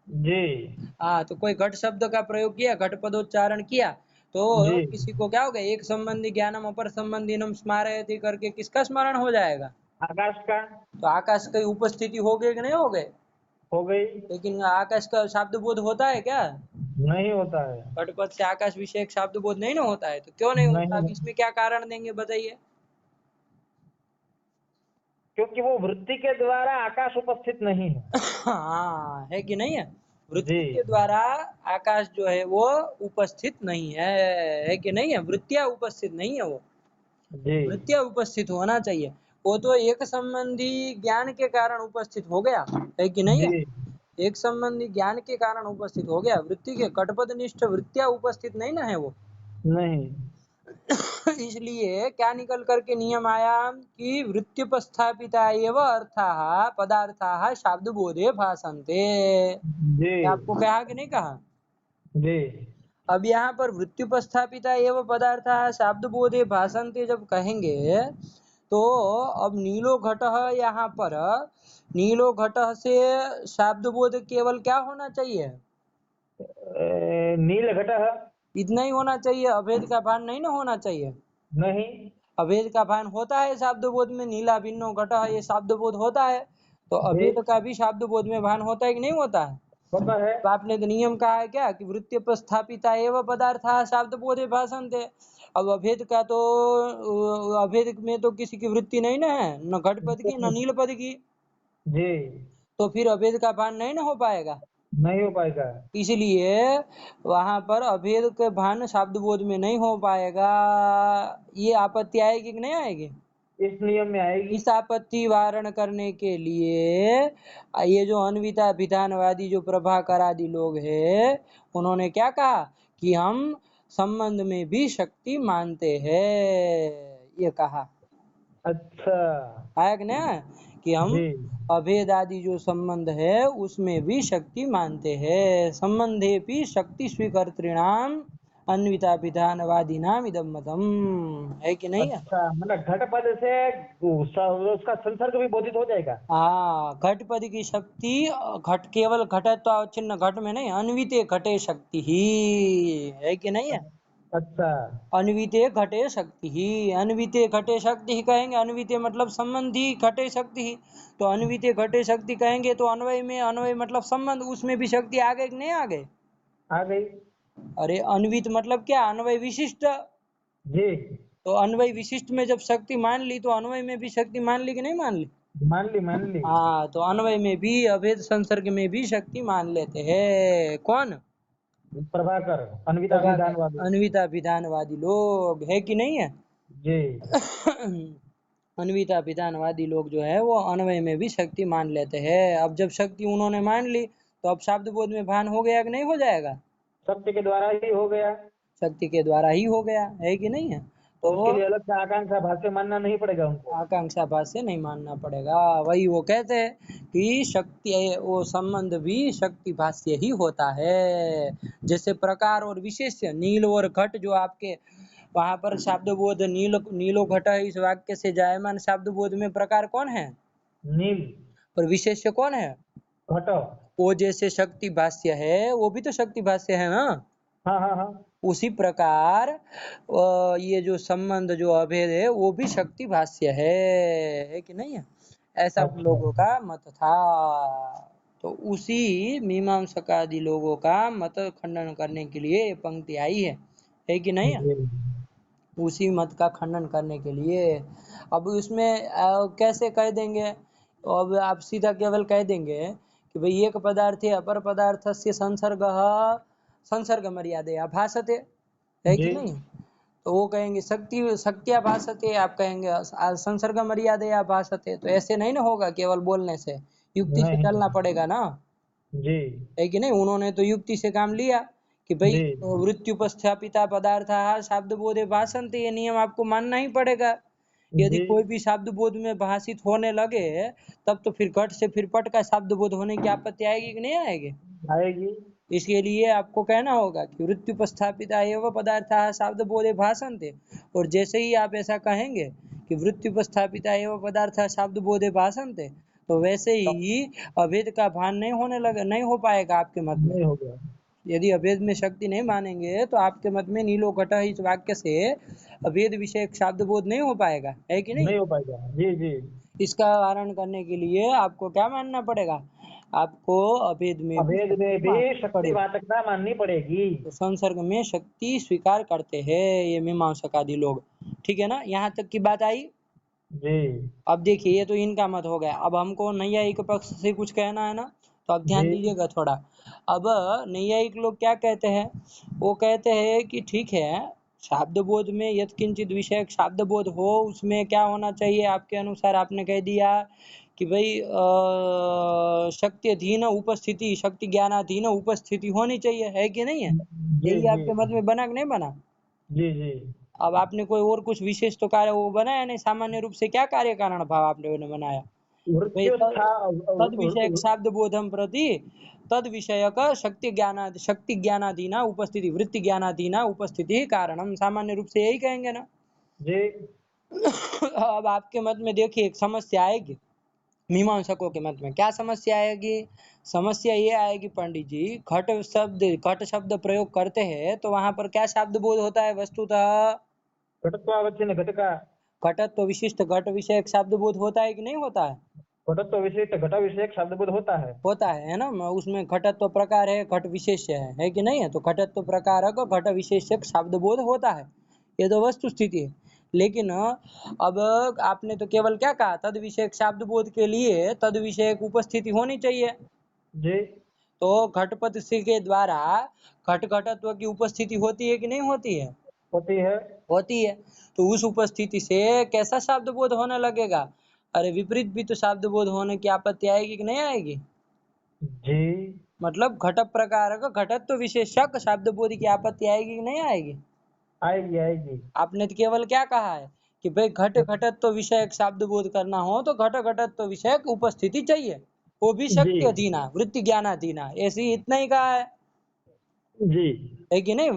जी हाँ, तो कोई घट शब्द का प्रयोग किया, घट पदोच्चारण किया, तो जी किसी को क्या हो गया, एक संबंधी ज्ञानम अपर संबंधीनम स्मारयति करके किसका स्मरण हो जाएगा? आकाश का तो आकाश की उपस्थिति हो गई कि नहीं हो गई? हो गई। लेकिन आकाश का शब्द बोध होता है क्या? नहीं होता है। घटपद से आकाश विषय शब्द बोध नहीं ना होता है, तो क्यों नहीं होता? अब नहीं, इसमें क्या कारण देंगे बताइए? क्योंकि वो वृत्ति के द्वारा आकाश उपस्थित नहीं है। हाँ, है कि नहीं है? जी वृत्ति के द्वारा आकाश जो है वो उपस्थित नहीं है कि नहीं है? वृत्तियां उपस्थित नहीं है वो, जी वृत्तियां उपस्थित होना चाहिए। वो तो एक संबंधी ज्ञान के कारण उपस्थित हो गया, है कि नहीं है? जी एक संबंधी ज्ञान के कारण उपस्थित हो गया, वृत्ति के कटपद निष्ठ वृत्तियां उपस्थित नहीं ना है वो। नहीं। इसलिए क्या निकल करके नियम आया कि वृत्त्युपस्थापिता एव अर्थाः पदार्थाः शाब्दबोधे भासन्ते। जी ये आपको कहा कि नहीं कहा? जी अब यहाँ पर वृत्त्युपस्थापिता एव पदार्थाः शाब्दबोधे भासन्ते जब कहेंगे, तो अब नीलो घटः, यहाँ पर नीलो घटः से शाब्दबोध केवल क्या होना चाहिए? नील घटः। इतना ही होना चाहिए, अभेद का भान नहीं ना होना चाहिए। नहीं अभेद का भान होता है शाब्द बोध में, नीला भिन्नो घटः ये शाब्द बोध होता है, तो जी अभेद का भी शाब्द बोध में भान होता है कि नहीं होता है? होता है। तो आपने तो नियम कहा है क्या कि वृत्ति प्रस्थापिता एवं पदार्थ शाब्द बोधे भाषण थे। अब अभेद का तो अभेद में तो किसी की वृत्ति नहीं ना है, न घट पद की न नील पद की, जी तो फिर अभेद का भान नहीं ना हो पाएगा। नहीं हो पाएगा। इसलिए वहां पर अभेद के भान शब्द बोध में नहीं हो पाएगा। ये आपत्ति आएगी कि नहीं आएगी? इस नियम में आएगी। इस आपत्ति वारण करने के लिए ये जो अन्विता विधानवादी जो प्रभाकर आदि लोग हैं, उन्होंने क्या कहा कि हम संबंध में भी शक्ति मानते हैं, ये कहा अच्छा। है कि ना, कि हम जी अभेद आदि जो संबंध है उसमें भी शक्ति मानते हैं। संबंधे भी शक्ति स्वीकर्तृणाम अन्विता विधानवादी नाम इदम मतम, है कि नहीं है? अच्छा, मतलब घट पद से उसका संसर्ग भी बोधित हो जाएगा। हाँ, घट पद की शक्ति, घट केवल घटत्व अवच्छिन्न घट में नहीं, अन्विते घटे शक्ति ही, है कि नहीं है? अच्छा अन्विते घटे शक्ति ही, अन्विते घटे शक्ति ही कहेंगे, अन्विते मतलब संबंधी, घटे शक्ति ही, तो अन्विते घटे शक्ति कहेंगे तो अन्वय में, अन्वय मतलब संबंध, उसमें भी शक्ति आ गई कि नहीं आ गई? आ गई। अरे अन्वित मतलब क्या, अन्वय विशिष्ट। जी तो अन्वय विशिष्ट में जब शक्ति मान ली तो अन्वय में भी शक्ति मान ली कि नहीं मान ली? मान ली मान ली। हाँ, तो अन्वय में भी अभेद संसर्ग में भी शक्ति मान लेते हैं। कौन? प्रभाकर अन्विता प्रभाकर, विधानवादी। अन्विता विधानवादी लोग, है कि नहीं है? जी अन्विता विधानवादी लोग जो है वो अन्वय में भी शक्ति मान लेते हैं। अब जब शक्ति उन्होंने मान ली, तो अब शब्द बोध में भान हो गया कि नहीं हो जाएगा? सत्य के द्वारा ही हो गया। शक्ति के द्वारा ही हो गया, है कि नहीं है? तो तो उसके लिए अलग से आकांक्षा भाष्य मानना नहीं पड़ेगा उनको। आकांक्षा भाव से नहीं मानना पड़ेगा। वही वो कहते हैं कि शक्ति, वो संबंध भी शक्ति भाष्य ही होता है। जैसे प्रकार और विशेष्य, नील और घट जो आपके वहां पर शब्द बोध, नीलो घट है, इस वाक्य से जायमान शब्द बोध में प्रकार कौन है नील और विशेष्य कौन है? घट। वो जैसे शक्ति भाष्य है, वो भी तो शक्ति भाष्य है ना। हाँ हाँ हाँ। उसी प्रकार ये जो संबंध जो अभेद है वो भी शक्ति भाष्य है कि नहीं है? ऐसा उन अच्छा लोगों का मत था। तो उसी मीमांसक आदि लोगों का मत खंडन करने के लिए ये पंक्ति आई है कि नहीं है? जी उसी मत का खंडन करने के लिए। अब उसमें कैसे कह देंगे? अब आप सीधा केवल कह देंगे कि भाई एक पदार्थ है अपर पदार्थ से संसर्ग, संसर्ग मर्यादया भासते, है जी कि नहीं? तो वो कहेंगे शक्ति शक्तिया भासते, आप कहेंगे संसर्ग मर्यादया भासते, तो ऐसे नहीं ना होगा केवल बोलने से, युक्ति से नहीं। चलना पड़ेगा ना, जी है कि नहीं? उन्होंने तो युक्ति से काम लिया कि भाई जी वृत्त्युपस्थापिता पदार्थ शब्द बोधे भाषन्ते, ये नियम आपको मानना ही पड़ेगा। यदि जी कोई भी शब्द बोध में भाषित होने लगे, तब तो फिर घट से फिर पट का शब्द बोध होने की आपत्ति आएगी कि नहीं आएगी? आएगी। इसके लिए आपको कहना होगा कि वृत्त्युपस्थापिता एवं पदार्थाः शब्द बोधे भाषन्ते, और जैसे ही आप ऐसा कहेंगे कि वृत्त्युपस्थापिता एवं पदार्थाः शब्द बोधे भाषन्ते, तो वैसे ही अभेद का भान नहीं हो पाएगा आपके मत में। नहीं हो गया। यदि अभेद में शक्ति नहीं मानेंगे तो आपके मत में नीलो घट इस वाक्य से अभेद विषय शब्द बोध नहीं हो पाएगा, है कि नहीं? नहीं हो पाएगा। जी जी। इसका वारण करने के लिए आपको क्या मानना पड़ेगा? आपको अभेद में भी अभेद में शक्ति भी माननी शक्ति पड़ेगी। वाचकता माननी पड़ेगी। तो संसर्ग में शक्ति स्वीकार करते हैं ये मीमांसक आदि लोग। ठीक है ना, यहाँ तक की बात आई। जी अब देखिए ये तो इनका मत हो गया, अब हमको नैयायिक पक्ष से कुछ कहना है ना, तो अब ध्यान जी दीजिएगा थोड़ा। अब नैयायिक लोग क्या कहते हैं? वो कहते हैं कि ठीक है, शाब्द बोध में यत्किंचित विषय शाब्द बोध हो, उसमें क्या होना चाहिए आपके अनुसार? आपने कह दिया कि भाई शक्ति अधीन उपस्थिति, शक्ति ज्ञानाधीन उपस्थिति होनी चाहिए, है कि नहीं है? जी यही जी आपके मत में बना कि नहीं बना? जी जी। अब आपने कोई और कुछ विशेष तो कार्य वो बनाया नहीं, सामान्य रूप से क्या कार्य कारण भाव आपने उन्हें बनाया? भाई वृत्योत्था तद विषय शाब्द बोधम प्रति तद विषयक शक्ति ज्ञानादीना उपस्थिति, वृत्ति ज्ञानादीना उपस्थिति ही कारणम, सामान्य रूप से यही कहेंगे ना। जी अब आपके मत में देखिए एक समस्या आएगी, मीमांसकों के मत में क्या समस्या आएगी? समस्या ये आएगी पंडित जी, घट शब्द प्रयोग करते हैं तो वहां पर क्या शब्द बोध होता है वस्तुतः? घटत्वावच्छिन्न घटका। घटत्व विशिष्ट घट विषय शब्द बोध होता है कि नहीं होता है? घटत्व विशिष्ट घट विषयक शब्दबोध होता है ना? उसमें घटत्व प्रकार है, घट विशेष्य है कि नहीं है? तो घटत्व प्रकारक घट विशेष्यक शब्द बोध होता है, ये तो वस्तु स्थिति है। लेकिन अब आपने तो केवल क्या कहा, तद विषयक शब्द बोध के लिए तद विषयक उपस्थिति होनी चाहिए। जी। तो घटपद से के द्वारा घट घटत्व की उपस्थिति होती है कि नहीं होती है? होती है। होती है। तो उस उपस्थिति से कैसा शब्द बोध होने लगेगा? अरे विपरीत भी तो शब्द बोध होने की आपत्ति आएगी कि नहीं आएगी? जी मतलब घट प्रकार का घटत्व विशेषक शब्द बोध की आपत्ति आएगी कि नहीं आएगी? आएगी आएगी। आपने तो केवल क्या कहा है कि भाई घट घटत्व विषयक शब्द बोध करना हो तो घट घटत्व विषयक उपस्थिति चाहिए, वो भी जी शक्ति अधीना वृत्ति ज्ञानाधीना, ऐसे ही इतना ही कहा जी है कि नहीं?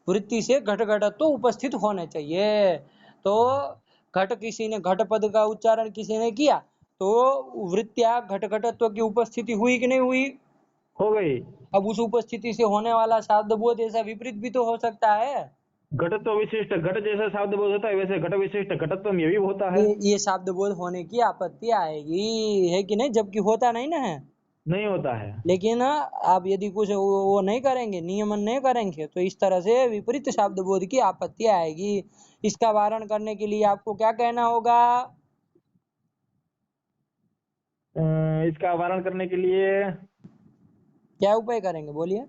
वृत्ति से घट घटत्व उपस्थित होने चाहिए। तो घट किसी ने घट पद का उच्चारण किसी ने किया तो वृत्तिया घट घटत्व की उपस्थिति हुई कि नहीं हुई? हो गई। अब उस उपस्थिति से होने वाला शब्द बोध ऐसा विपरीत भी तो हो सकता है। घटत्व विशिष्ट घट जैसा शब्द बोध होता है वैसे घट विशिष्ट घटत्व में भी होता है। ये शब्द बोध होने की आपत्ति आएगी, है कि नहीं? जबकि होता नहीं ना है। नहीं होता है। लेकिन आप यदि कुछ वो नहीं करेंगे, नियमन नहीं करेंगे, तो इस तरह से विपरीत शब्द बोध की आपत्ति आएगी। इसका वारण करने के लिए आपको क्या कहना होगा? इसका वारण करने के लिए क्या उपाय करेंगे बोलिए?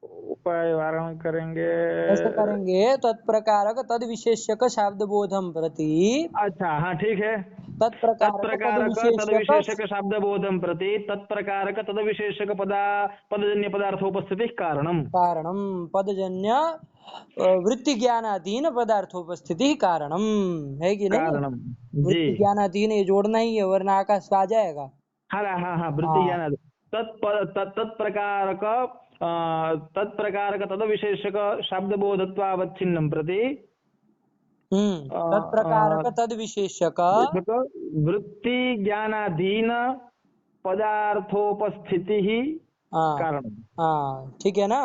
उपाय वारण करेंगे। ऐसे करेंगे, तत्प्रकारक तद विशेष्यक शब्द बोधम प्रति अच्छा हाँ ठीक है। तत्प्रकारक तद तत्प्रकारक तद विशेष्यक विशेषक शब्द बोधम प्रति तत्प्रकारक तद विशेषक पदजन्य पदार्थोपस्थिति कारणम। कारणम पदजन्य वृत्ति ज्ञानाधीन पदार्थोपस्थिति कारणम, है कि नहीं? कारणम। जी वृत्ति ज्ञानाधीन ये जोड़ना ही है, वरना आकाश आ जाएगा। हाँ हाँ हाँ वृत्ति हाँ। ज्ञान तत्प्रकारक तत्प्रकारक तद विशेषक शब्द बोधत्वावच्छिन्नं प्रति तत्प्रकारक तद विशेषक। वृत्ति ज्ञानाधीन पदार्थोपस्थिति ही हाँ कारण। हाँ, ठीक है ना?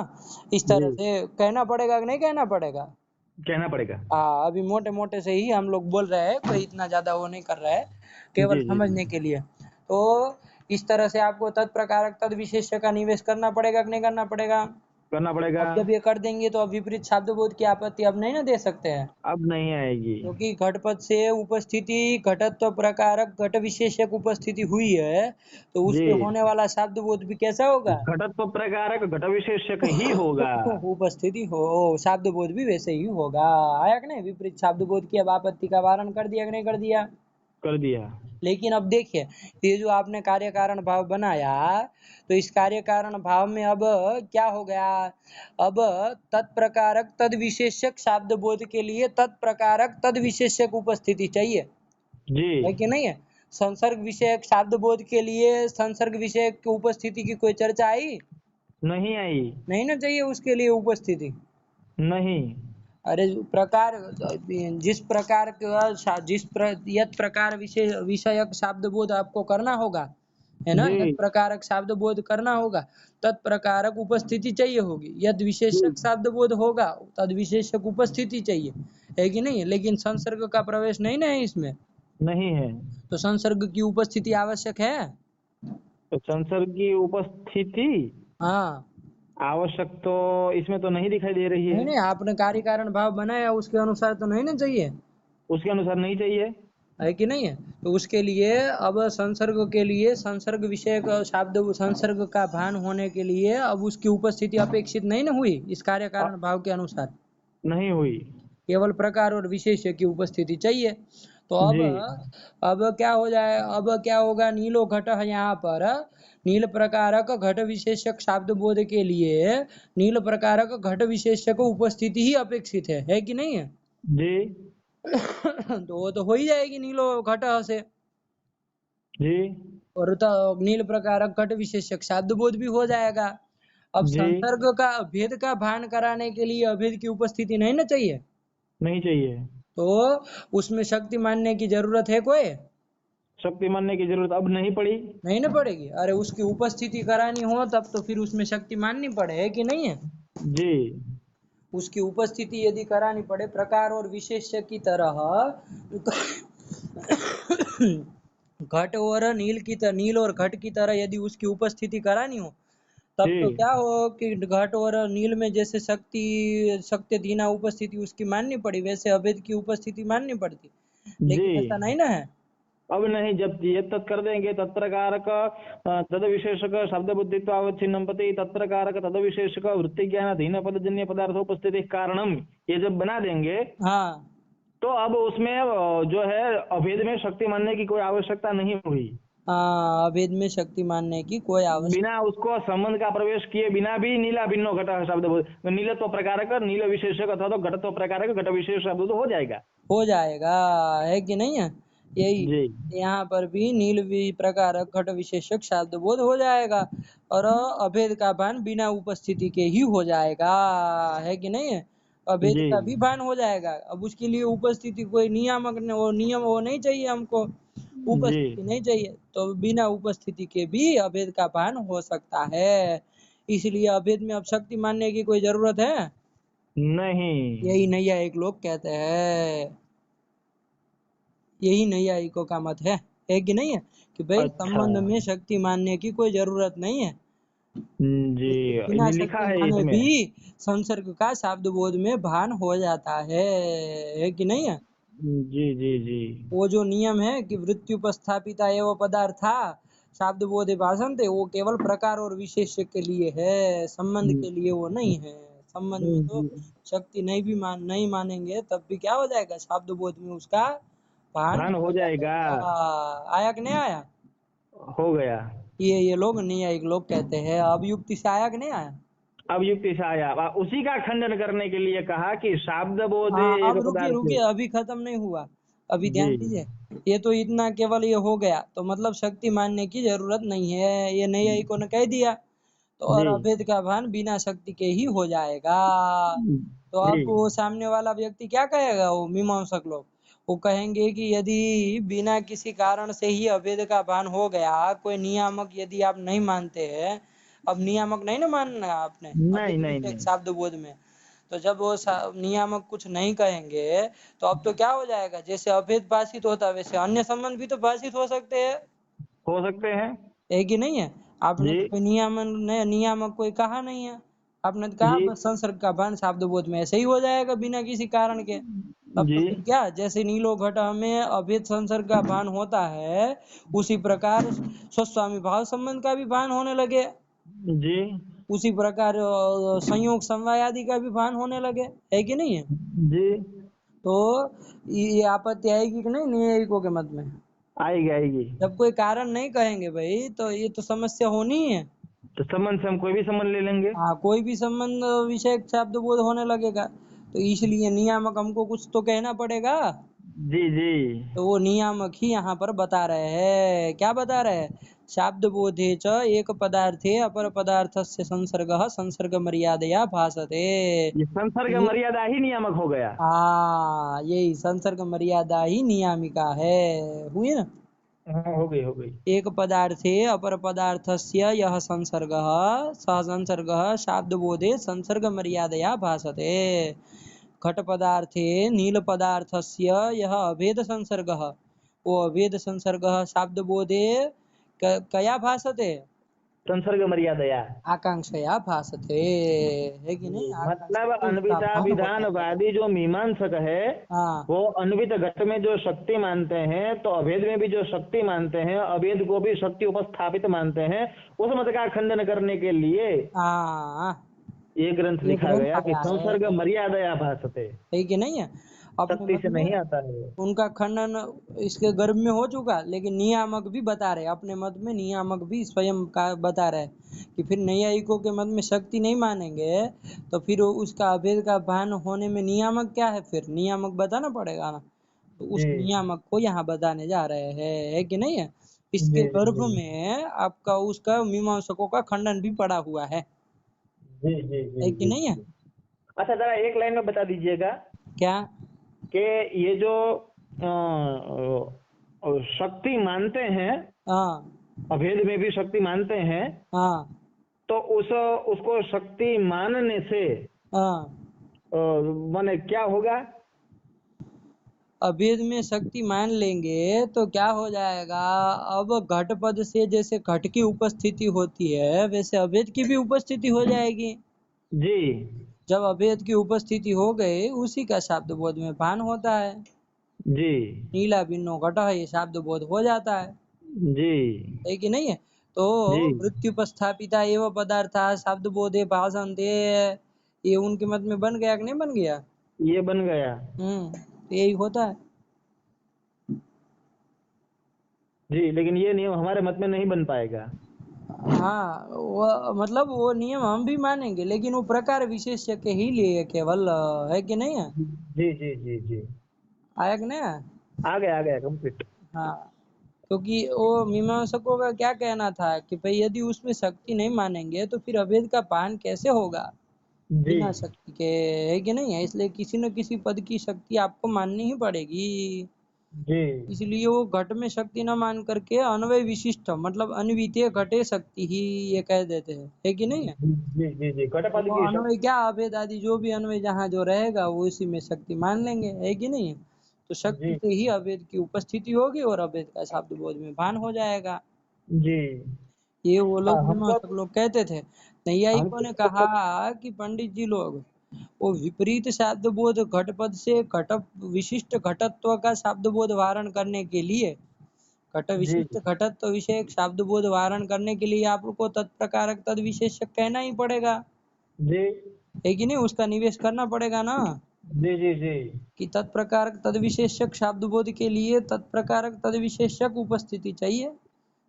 इस जी तरह से कहना पड़ेगा कि नहीं कहना पड़ेगा? कहना पड़ेगा। हाँ, अभी मोटे मोटे से ही हम लोग बोल रहे हैं, कोई इतना ज्यादा वो नहीं कर रहा है, केवल जी जी जी समझने के लिए। तो इस तरह से आपको तत्प्रकारक तद विशेष्य का निवेश करना पड़ेगा कि नहीं करना पड़ेगा? करना पड़ेगा। अब जब ये कर देंगे तो अब विपरीत शब्द बोध की आपत्ति अब नहीं ना दे सकते हैं, अब नहीं आएगी। क्योंकि घटपद से उपस्थिति घटत्व प्रकारक घट विशेषक उपस्थिति हुई है, तो जी उससे होने वाला शब्द बोध भी कैसा होगा? घटत्व प्रकारक घट विशेषक ही होगा। उपस्थिति हो, शब्द बोध भी वैसे ही होगा। आया कि नहीं? विपरीत शब्द बोध की अब आपत्ति का वारण कर दिया कि नहीं कर दिया? कर दिया। लेकिन अब देखिए, ये जो आपने कार्य कारण भाव बनाया, तो इस कार्य कारण भाव में अब क्या हो गया? अब तत्प्रकारक तद विशेषक शब्द बोध के लिए तत्प्रकारक तद विशेषक उपस्थिति चाहिए, जी है कि नहीं है? संसर्ग विषयक शब्द बोध के लिए संसर्ग विषयक की उपस्थिति की कोई चर्चा आई? नहीं आई। नहीं ना चाहिए उसके लिए उपस्थिति। नहीं अरे प्रकार, जिस प्रकार का यत प्रकार विषयक शाब्द बोध आपको करना होगा, है ना, यत जी प्रकारक शाब्द बोध करना होगा, तत्प्रकारक उपस्थिति चाहिए होगी। यद जी विशेषक शाब्द बोध होगा, तद विशेषक उपस्थिति चाहिए, है कि नहीं? लेकिन संसर्ग का प्रवेश नहीं ना है इसमें, नहीं है। तो संसर्ग की उपस्थिति आवश्यक है। तो संसर्ग की उपस्थिति हाँ, आवश्यक तो इसमें तो नहीं दिखाई दे रही नहीं है। नहीं, आपने कार्य कारण भाव बनाया, उसके अनुसार तो नहीं ना चाहिए, उसके अनुसार नहीं चाहिए। है कि नहीं है? तो उसके लिए अब संसर्ग के लिए संसर्ग विषय का शब्द संसर्ग का भान होने के लिए अब उसकी उपस्थिति अपेक्षित नहीं ना हुई इस कार्य अ, कारण भाव के अनुसार, नहीं हुई। केवल प्रकार और विशेष्य की उपस्थिति चाहिए। तो जी अब क्या हो जाए, अब क्या होगा, नीलो घट यहाँ पर नील प्रकारक घट विशेषक शाब्द बोध के लिए नील प्रकारक घट विशेषक उपस्थिति ही अपेक्षित है कि नहीं है? जी तो वो तो हो ही जाएगी नीलो घट से, जी और तो नील प्रकारक घट विशेषक शाब्द बोध भी हो जाएगा। अब जी संसर्ग का भेद का भान कराने के लिए अभेद की उपस्थिति नहीं ना चाहिए, नहीं चाहिए। तो उसमें शक्ति मानने की जरूरत है कोई? शक्ति मानने की जरूरत अब नहीं पड़ी। नहीं ना पड़ेगी। अरे उसकी उपस्थिति करानी हो तब तो फिर उसमें शक्ति माननी पड़े, है कि नहीं है? जी उसकी उपस्थिति यदि करानी पड़े प्रकार और विशेष्य की तरह, घट और नील की तरह, नील और घट की तरह यदि उसकी उपस्थिति करानी हो, तब तो जी क्या हो कि घट और नील में जैसे शक्ति शक्ति दीना उपस्थिति उसकी माननी पड़ी, वैसे अभेद की उपस्थिति माननी पड़ती, जी लेकिन ऐसा नहीं ना है। अब नहीं, जब ये तत् कर देंगे तत्प्रकारक तद विशेषक शब्द बुद्धित्व अवच्छिन्नम पति तत्प्रकारक तद विशेषक वृत्ति ज्ञान अधीन पदजन्य पदार्थोपस्थिति कारणम, ये जब बना देंगे हाँ तो अब उसमें जो है अभेद में शक्ति मानने की कोई आवश्यकता नहीं हुई। हाँ, अभेद में शक्ति मानने की कोई आवश्यकता। बिना उसको संबंध का प्रवेश किए बिना भी नीला भिन्नो घट शब्द नीलत्व प्रकारक नील विशेषक अथवा तो घटत्व प्रकारक घट विशेष शब्द तो हो जाएगा। हो जाएगा, है कि नहीं है? यही जी यहाँ पर भी नील प्रकारक घट विशेषक शब्द बोध हो जाएगा, और अभेद का भान बिना उपस्थिति के ही हो जाएगा, है कि नहीं है? अभेद जी का भी भान हो जाएगा। अब उसके लिए उपस्थिति कोई नियामक वो नियम वो नहीं चाहिए हमको, जी उपस्थिति नहीं चाहिए, तो बिना उपस्थिति के भी अभेद का भान हो सकता है। इसलिए अभेद में अब शक्ति मानने की कोई जरूरत है? नहीं। यही नैयायिक लोग कहते हैं, यही नैयायिकों का मत है कि नहीं है? कि भाई अच्छा संबंध में शक्ति मानने की कोई जरूरत नहीं है, जी उसमें बिना ये लिखा शक्ति है माने इसमें। भी संसर्ग का शब्द बोध में भान हो जाता है कि नहीं है? जी जी जी वो जो नियम है कि वृत्त्युपस्थापिता एवं पदार्था शब्द बोधे भाषन्ते, वो केवल प्रकार और विशेष्य के लिए है, संबंध के लिए वो नहीं है। संबंध में तो जी, शक्ति नहीं मानेंगे तब भी क्या हो जाएगा, शब्द बोध में उसका भान भान हो हो जाएगा। जाएगा। आया कि नहीं आया? हो गया। ये लोग नहीं, एक लोग कहते हैं, अब युक्ति से आया कि नहीं आया? अब युक्ति से आया, उसी का खंडन करने के लिए कहा कि शाब्द बोधे हाँ, एक अब रुकिए पदार्थ। रुकिए, अभी खत्म नहीं हुआ, अभी जी ध्यान दीजिए। ये तो इतना केवल ये हो गया, तो मतलब शक्ति मानने की जरूरत नहीं है, ये नैयायिकों ने कह दिया। तो और जी अभेद का भान बिना शक्ति के ही हो जाएगा। तो जी अब वो सामने वाला व्यक्ति क्या कहेगा, वो मीमांसक लोग, वो कहेंगे कि यदि बिना किसी कारण से ही अभेद का भान हो गया, कोई नियामक यदि आप नहीं मानते हैं, अब नियामक नहीं ना मानना आपने नहीं अभेद नहीं विषय नहीं। शब्द बोध में, तो जब वो नियामक कुछ नहीं कहेंगे, तो अब तो क्या हो जाएगा, जैसे अभेद भाषित होता है वैसे अन्य संबंध भी तो भाषित हो सकते हैं, हो सकते हैं। है कि नहीं है? आपने जी तो कोई नियामक कोई कहा नहीं है, आपने तो कहा जी बस संसर्ग का भान शब्द बोध में ऐसे ही हो जाएगा बिना किसी कारण के। तब जी तो फिर क्या, जैसे नीलो घट में अभेद संसर्ग का भान होता है, उसी प्रकार स्वस्वामी भाव संबंध का भी भान होने लगे, जी उसी प्रकार संयोग समवाय आदि का भी भान होने लगे, है कि नहीं है? जी तो ये आपत्ति आएगी कि नहीं न्यायिकों के मत में? आएगी आएगी। जब कोई कारण नहीं कहेंगे भाई, तो ये तो समस्या होनी ही है। तो संबंध से हम कोई भी संबंध ले लेंगे। हाँ, कोई भी संबंध विषय शब्द बोध होने लगेगा, तो इसलिए नियामक हमको कुछ तो कहना पड़ेगा। जी जी। तो वो नियामक ही यहाँ पर बता रहे हैं। क्या बता रहे हैं? शाब्द बोधे च एक पदार्थे अपर पदार्थस्य संसर्गः संसर्ग मर्यादया भासते। ये संसर्ग ये मर्यादा ही नियामक हो गया। हाँ, यही संसर्ग मर्यादा ही नियामिका है। हुई ना? हाँ, हो गई हो गई। एक पदार्थे अपर पदार्थस्य यः संसर्गः सः संसर्गः शाब्दबोधे संसर्ग मर्यादया भासते। घट पदार्थे नील पदार्थस्य यः अभेद संसर्गः, वो अभेद संसर्गः शाब्दबोधे कया भासते? संसर्ग मर्यादया। आकांक्षया भासते। है कि नहीं? आकांक्षा मतलब से उसका भान होता है। अन्विताभिधानवादी जो मीमांसक है, हाँ वो अन्वित घट में जो शक्ति मानते हैं, तो अभेद में भी जो शक्ति मानते हैं, अभेद को भी शक्ति उपस्थापित मानते हैं। उस मत का खंडन करने के लिए हाँ, ये ग्रंथ ये लिखा ग्रंथ गया कि आया है। संसर्ग मर्यादया भासते। है कि नहीं है? अपने शक्ति मत से में नहीं आता है। उनका खंडन इसके गर्भ में हो चुका, लेकिन नियामक भी बता रहे, अपने मत में नियामक भी स्वयं का बता रहे कि फिर नैयायिकों के मत में शक्ति नहीं मानेंगे तो फिर उसका अभेद का भान होने में नियामक क्या है? फिर नियामक बताना पड़ेगा ना। तो उस जी नियामक को यहाँ बताने जा रहे हैं। है कि नहीं है? इसके जी गर्भ जी में आपका उसका मीमांसकों का खंडन भी पड़ा हुआ है। जी जी जी है कि जी नहीं है? जी। अच्छा, जरा एक लाइन में बता दीजिएगा क्या? कि ये जो शक्ति मानते हैं, हाँ अभेद में भी शक्ति मानते हैं, हाँ तो उसको शक्ति मानने से हाँ। माने क्या होगा? अभेद में शक्ति मान लेंगे तो क्या हो जाएगा? अब घट पद से जैसे घट की उपस्थिति होती है वैसे अभेद की भी उपस्थिति हो जाएगी। जी जब अभेद की उपस्थिति हो गई उसी का शाब्द बोध में भान होता है। जी नीला भिन्नो घट ये शाब्द बोध हो जाता जी है कि नहीं है? तो जी। मृत्युपस्थापिता एवं पदार्था शाब्द बोधे भाषन्ते, ये उनके मत में बन गया कि नहीं बन गया? ये बन गया। तो यही होता है। जी, लेकिन ये नियम हमारे मत में नहीं बन पाएगा। हाँ, वो मतलब वो नियम हम भी मानेंगे लेकिन वो प्रकार विशेष्य के ही लिए केवल। है कि नहीं है? जी जी जी जी। आया कि नहीं? आ गया कंप्लीट। हाँ, क्योंकि वो मीमांसकों का क्या कहना था कि भाई यदि उसमें शक्ति नहीं मानेंगे तो फिर अभेद का पान कैसे होगा जी बिना शक्ति के? है कि नहीं है? इसलिए किसी न किसी पद की शक्ति आपको माननी ही पड़ेगी। जी इसलिए वो घट में शक्ति न मान करके अन्वय विशिष्ट मतलब अन्वितीय घटे शक्ति ही ये कह देते हैं। है कि नहीं है? जी जी जी। तो घटपद वो की अन्वय क्या अभेद आदि जो भी अन्वय जहाँ जो रहेगा वो इसी में शक्ति मान लेंगे। है कि नहीं? तो शक्ति जी से ही अभेद की उपस्थिति होगी और अभेद का शब्द बोध में भान हो जाएगा। जी। ये वो हाँ, लोग हमको मीमांसक लोग कहते थे। नैयायिकों ने कहा हमको कि पंडित जी लोग वो विपरीत शब्द बोध घट पद से घट विशिष्ट घटत्व का शब्द बोध वारण करने के लिए, घट जी विशिष्ट घटत्व विषयक शब्द बोध वारण करने के लिए आपको तत्प्रकारक तद विशेषक कहना ही पड़ेगा। जी है कि नहीं? उसका निवेश करना पड़ेगा ना जी जी जी कि तत्प्रकारक तद विशेषक शब्द बोध के लिए तत्प्रकारक तद विशेषक उपस्थिति चाहिए, जी।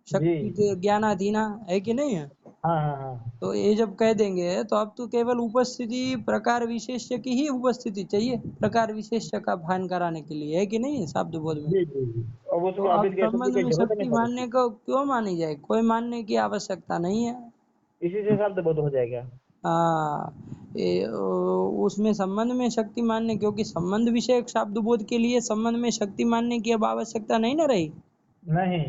शक्ति के ज्ञानाधीना। है कि नहीं है? हाँ हाँ हाँ। तो ये जब कह देंगे तो अब तो केवल उपस्थिति प्रकार विशेष्य की ही उपस्थिति चाहिए प्रकार विशेष्य का भान कराने के लिए। है कि नहीं है? शब्द बोध में। जी जी जी। अब तो उसको अब अभिध कह शक्ति संबंध की में जरूरत नहीं शक्ति पड़ेगी। मानने को क्यों मानी जाए? कोई मानने की आवश्यकता नहीं है। इसी से शब्द बोध हो जाएगा। हाँ, उसमें संबंध में शक्ति मानने, क्योंकि संबंध विषय शब्द बोध के लिए संबंध में शक्ति मानने की अब आवश्यकता नहीं ना रही। नहीं।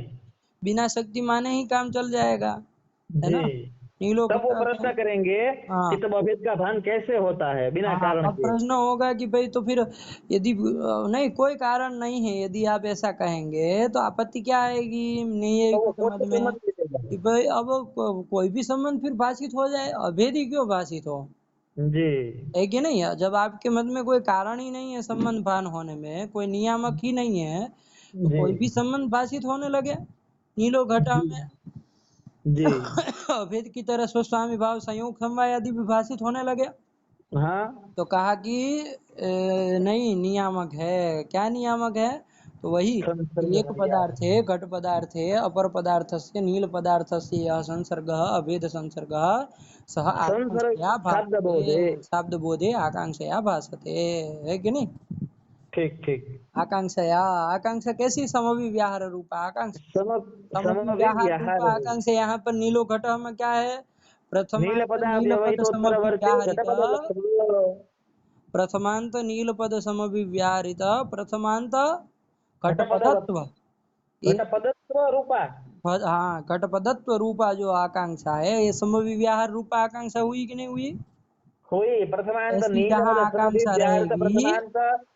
बिना शक्ति माने ही काम चल जाएगा। है जी। ना? नीलो तब वो घटा है। प्रश्न करेंगे कि हाँ तब अभेद का भान कैसे होता है बिना हाँ, कारण अब के। प्रश्न होगा कि भाई तो फिर यदि नहीं कोई कारण नहीं है, यदि आप ऐसा कहेंगे तो आपत्ति क्या आएगी तो वो न्यायिकों के कौन मत सा में संबंध मिलेगा? कि भाई अब कोई भी संबंध फिर भाषित हो जाए, अभेद ही क्यों भाषित हो? जी है कि नहीं है? जब आपके मत में कोई कारण ही नहीं है संबंध भान होने में, कोई नियामक ही नहीं है, तो जी कोई भी संबंध भाषित होने लगे नीलो घटा जी में। जी। अभेद की तरह स्वस्वामी भाव संयोग समवाय आदि भी भाषित होने लगे। हाँ। तो कहा कि नहीं नियामक है। क्या नियामक है? तो वही संसर्ग एक मर्यादा। पदार्थे घट पदार्थे अपर पदार्थस्य नील पदार्थस्य यः संसर्गः अभेद संसर्गः सः संसर्ग आकांक्षया शब्द भासते। बोधे। शब्द बोधे आकांक्षया भासते। है कि नहीं? ठीक ठीक। आकांक्षया, आकांक्षा कैसी समविव्याहार रूपा आकांक्षा, समविव्याहार समविव्याहार रूपा आकांक्षा। यहाँ पर नीलो घट में क्या है, प्रथमांत नीलपदा नीलपद व्यवहितोत्तरवर्ती समविव्याहरित, घटपद प्रथमांत नीलपद समविव्याहरित, प्रथमांत घटपद घटपदत्व, ये घटपदत्व रूपा। हाँ घटपदत्व रूपा जो आकांक्षा है, ये समविव्याहार रूपा आकांक्षा हुई कि नहीं हुई। हुई प्रथमांत ऐसी जहाँ नीलपद आकांक्षा समविव्याहृत रहेगी, प्रथमांत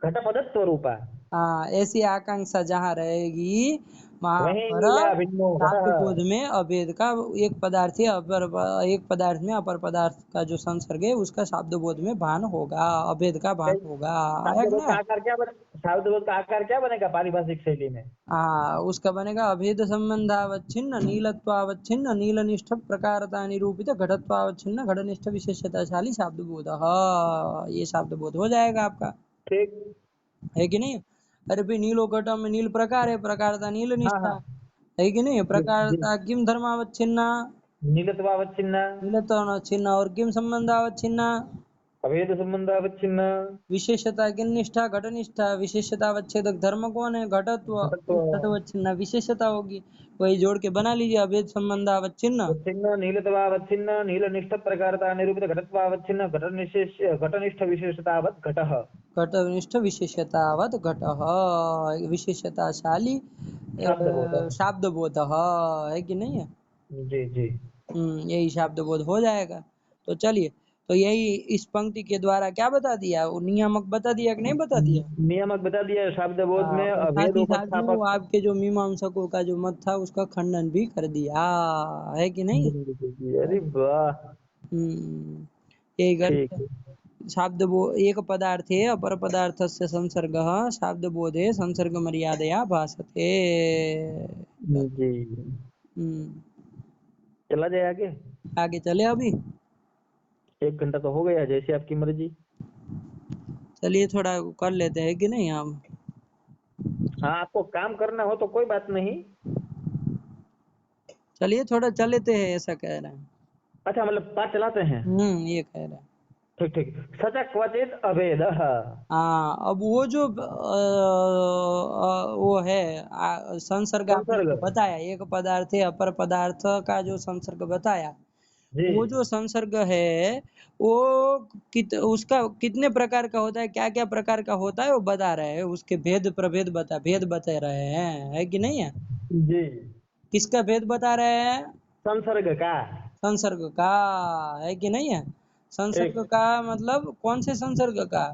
घटपदत्व रूपा। हाँ ऐसी आकांक्षा जहाँ रहेगी वहां वही पर नीला भिन्नो शाब्द घटः। बोध में अभेद का, एक पदार्थ से अपर, एक पदार्थ में अपर पदार्थ का जो संसर्ग है उसका शाब्द बोध में भान होगा, अभेद का भान होगा। आया शब्द कि बोध का ना। आकार क्या बने, शब्द बोध का आकार क्या बनेगा पारिभाषिक शैली में। हाँ उसका बनेगा अभेद संबंधावच्छिन्न नीलत्वावच्छिन्न नीलनिष्ठ प्रकारता निरूपित घटत्वावच्छिन्न घटनिष्ठ विशेषताशाली शाब्द बोध, ये शाब्द बोध हो जाएगा आपका, ठीक। है कि नहीं। अरे भाई नीलो घटम में नील प्रकार है, प्रकारता नील हाँ निष्ठा, हाँ। है कि नहीं। जी जी। प्रकारता किम धर्मावच्छिन्ना, नीलत्वावच्छिन्न नीलत्वावच्छिन्न, और किम संबंधावच्छिन्ना, अभेद संबंधावच्छिन्न विशेषता किन निष्ठा घटनिष्ठा, विशेषता अवच्छेदक धर्म कौन है, घटत्व, घटत्व घटवच्छिन्ना विशेषता होगी, वही जोड़ के बना लीजिए अभेद संबंधावच्छिन्न, वच्छिन्न नीलत्वावच्छिन्न नीलनिष्ठ प्रकारता निरूपित घटत्वावच्छिन्न घटनिष्ठ विशेषतावत् घटः। घटनिष्ठ विशेषतावत् घटः, विशेषताशाली शब्द बोध। शाब्द बोध, है कि नहीं है। जी जी। यही शाब्द बोध हो जाएगा। तो चलिए, तो यही इस पंक्ति के द्वारा क्या बता दिया, वो नियामक बता दिया कि नहीं बता दिया। नियामक बता दिया शब्द बोध में और अभेद साथ में वो उपस्थापक। आपके जो मीमांसकों का जो मत था उसका खंडन भी कर दिया, है कि नहीं। अरे वाह। हम्म, यही ठीक करके है। शाब्द बो एक पदार्थे अपर पदार्थस्य संसर्गः शाब्द बोधे संसर्ग मर्यादया भासते। जी। हम्म, चला जाए आगे। आगे चले अभी। 1 घंटा तो हो गया, जैसे आपकी मर्जी। चलिए थोड़ा कर लेते हैं कि नहीं हम। हाँ आपको काम करना हो तो कोई बात नहीं। चलिए थोड़ा चलेते हैं, ऐसा कह रहे हैं। अच्छा मतलब पाठ चलाते हैं। ये कह रहे हैं। ठीक ठीक। सच क्वचित अभेद। हाँ अब वो जो वो है संसर्ग आपने संसर्ग। जो बताया, एक पदार्थ है अपर पदार्थ का जो संसर्ग बताया, जी। वो जो संसर्ग है वो उसका कितने प्रकार का होता है, क्या क्या प्रकार का होता है वो बता रहे हैं, उसके भेद प्रभेद भेद बता रहे हैं, है कि नहीं है। जी। किसका भेद बता रहे हैं, संसर्ग का। संसर्ग का, है कि नहीं है। संसर्ग ठीक। का मतलब कौन से संसर्ग का।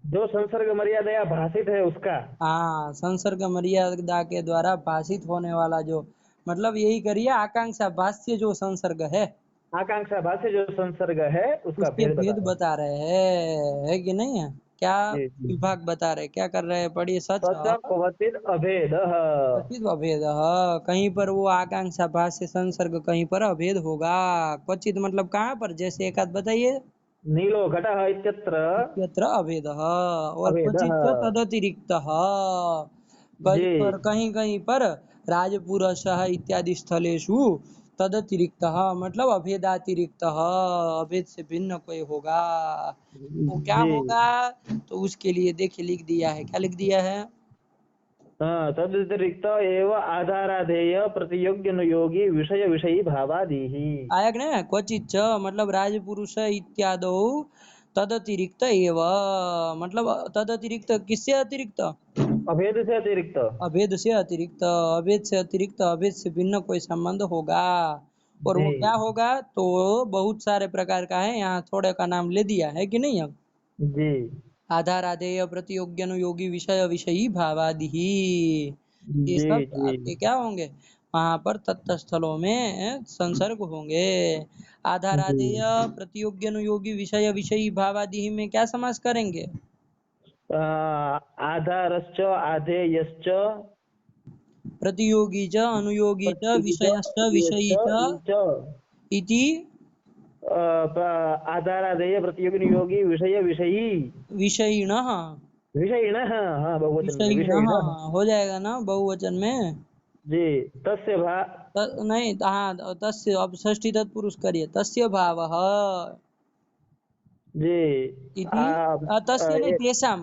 जो संसर्ग मर्यादा भाषित है उसका। हाँ संसर्ग मर्यादा के द्वारा भाषित होने वाला जो, मतलब यही करिए आकांक्षा भाष्य जो संसर्ग है आकांक्षा भाष्य जो संसर्ग है उसका उसके भेद बता भेद रहे बता रहे हैं, है कि नहीं है। क्या हैं। जी जी। विभाग बता रहे, क्या कर रहे हैं, पढ़िए। सच सच क्वचित अभेद। क्वचित अभेद, कहीं पर वो आकांक्षा भाष्य संसर्ग कहीं पर अभेद होगा, क्वचित मतलब कहाँ पर, जैसे एक आध बताइए। नीलो घटः इत्यत्र इत्यत्र अभेदः, और अभेदः। क्वचित च तदतिरिक्तः, जी कहीं कहीं पर राजपुरशः इत्यादि स्थलेषु तदतिरिक्तः मतलब अभेदातिरिक्तः, अभेद से भिन्न कोई होगा, वो क्या जी। होगा। तो उसके लिए देखिए लिख दिया है, क्या लिख दिया है। हाँ तदतिरिक्त एव आधाराधेय प्रतियोग्यनुयोगी विषय विषयी भावादिः। आया कि नहीं, क्वचित च मतलब राजपुरुष इत्यादौ तदतिरिक्त एव, मतलब तदतिरिक्त किससे अतिरिक्त, अभेद से अतिरिक्त। अभेद से अतिरिक्त, अभेद से अतिरिक्त अभेद से भिन्न कोई संबंध होगा, और जी वो क्या होगा, तो बहुत सारे प्रकार का है, यहाँ थोड़े का नाम ले दिया है कि नहीं। अब जी आधार आधेय प्रतियोग्यनुयोगी विषय विषयी भावादि, ये जी सब जी आपके क्या होंगे, वहां पर तत्त स्थलों में संसर्ग होंगे। आधार जी। आधेय प्रतियोग्यनुयोगी विषय विषयी भावादि में क्या समास करेंगे। आधारश्च आधेयश्च प्रतियोगी च अनुयोगी च प्रतियोगी च विषयश्च अधेयश्च विषयी च ये च इति आधाराधेय प्रतियोगिनुयोगी विषय विषयी विषयिणः, विषयिणः। हाँ बहुवचन में विषयिणः विषयिणः। हो जाएगा ना बहुवचन में। जी तस्य भा। नहीं हाँ तस्य, अब षष्ठी तत्पुरुष करिए, तस्य भावः जी इति, तस्य नहीं ये तेषां,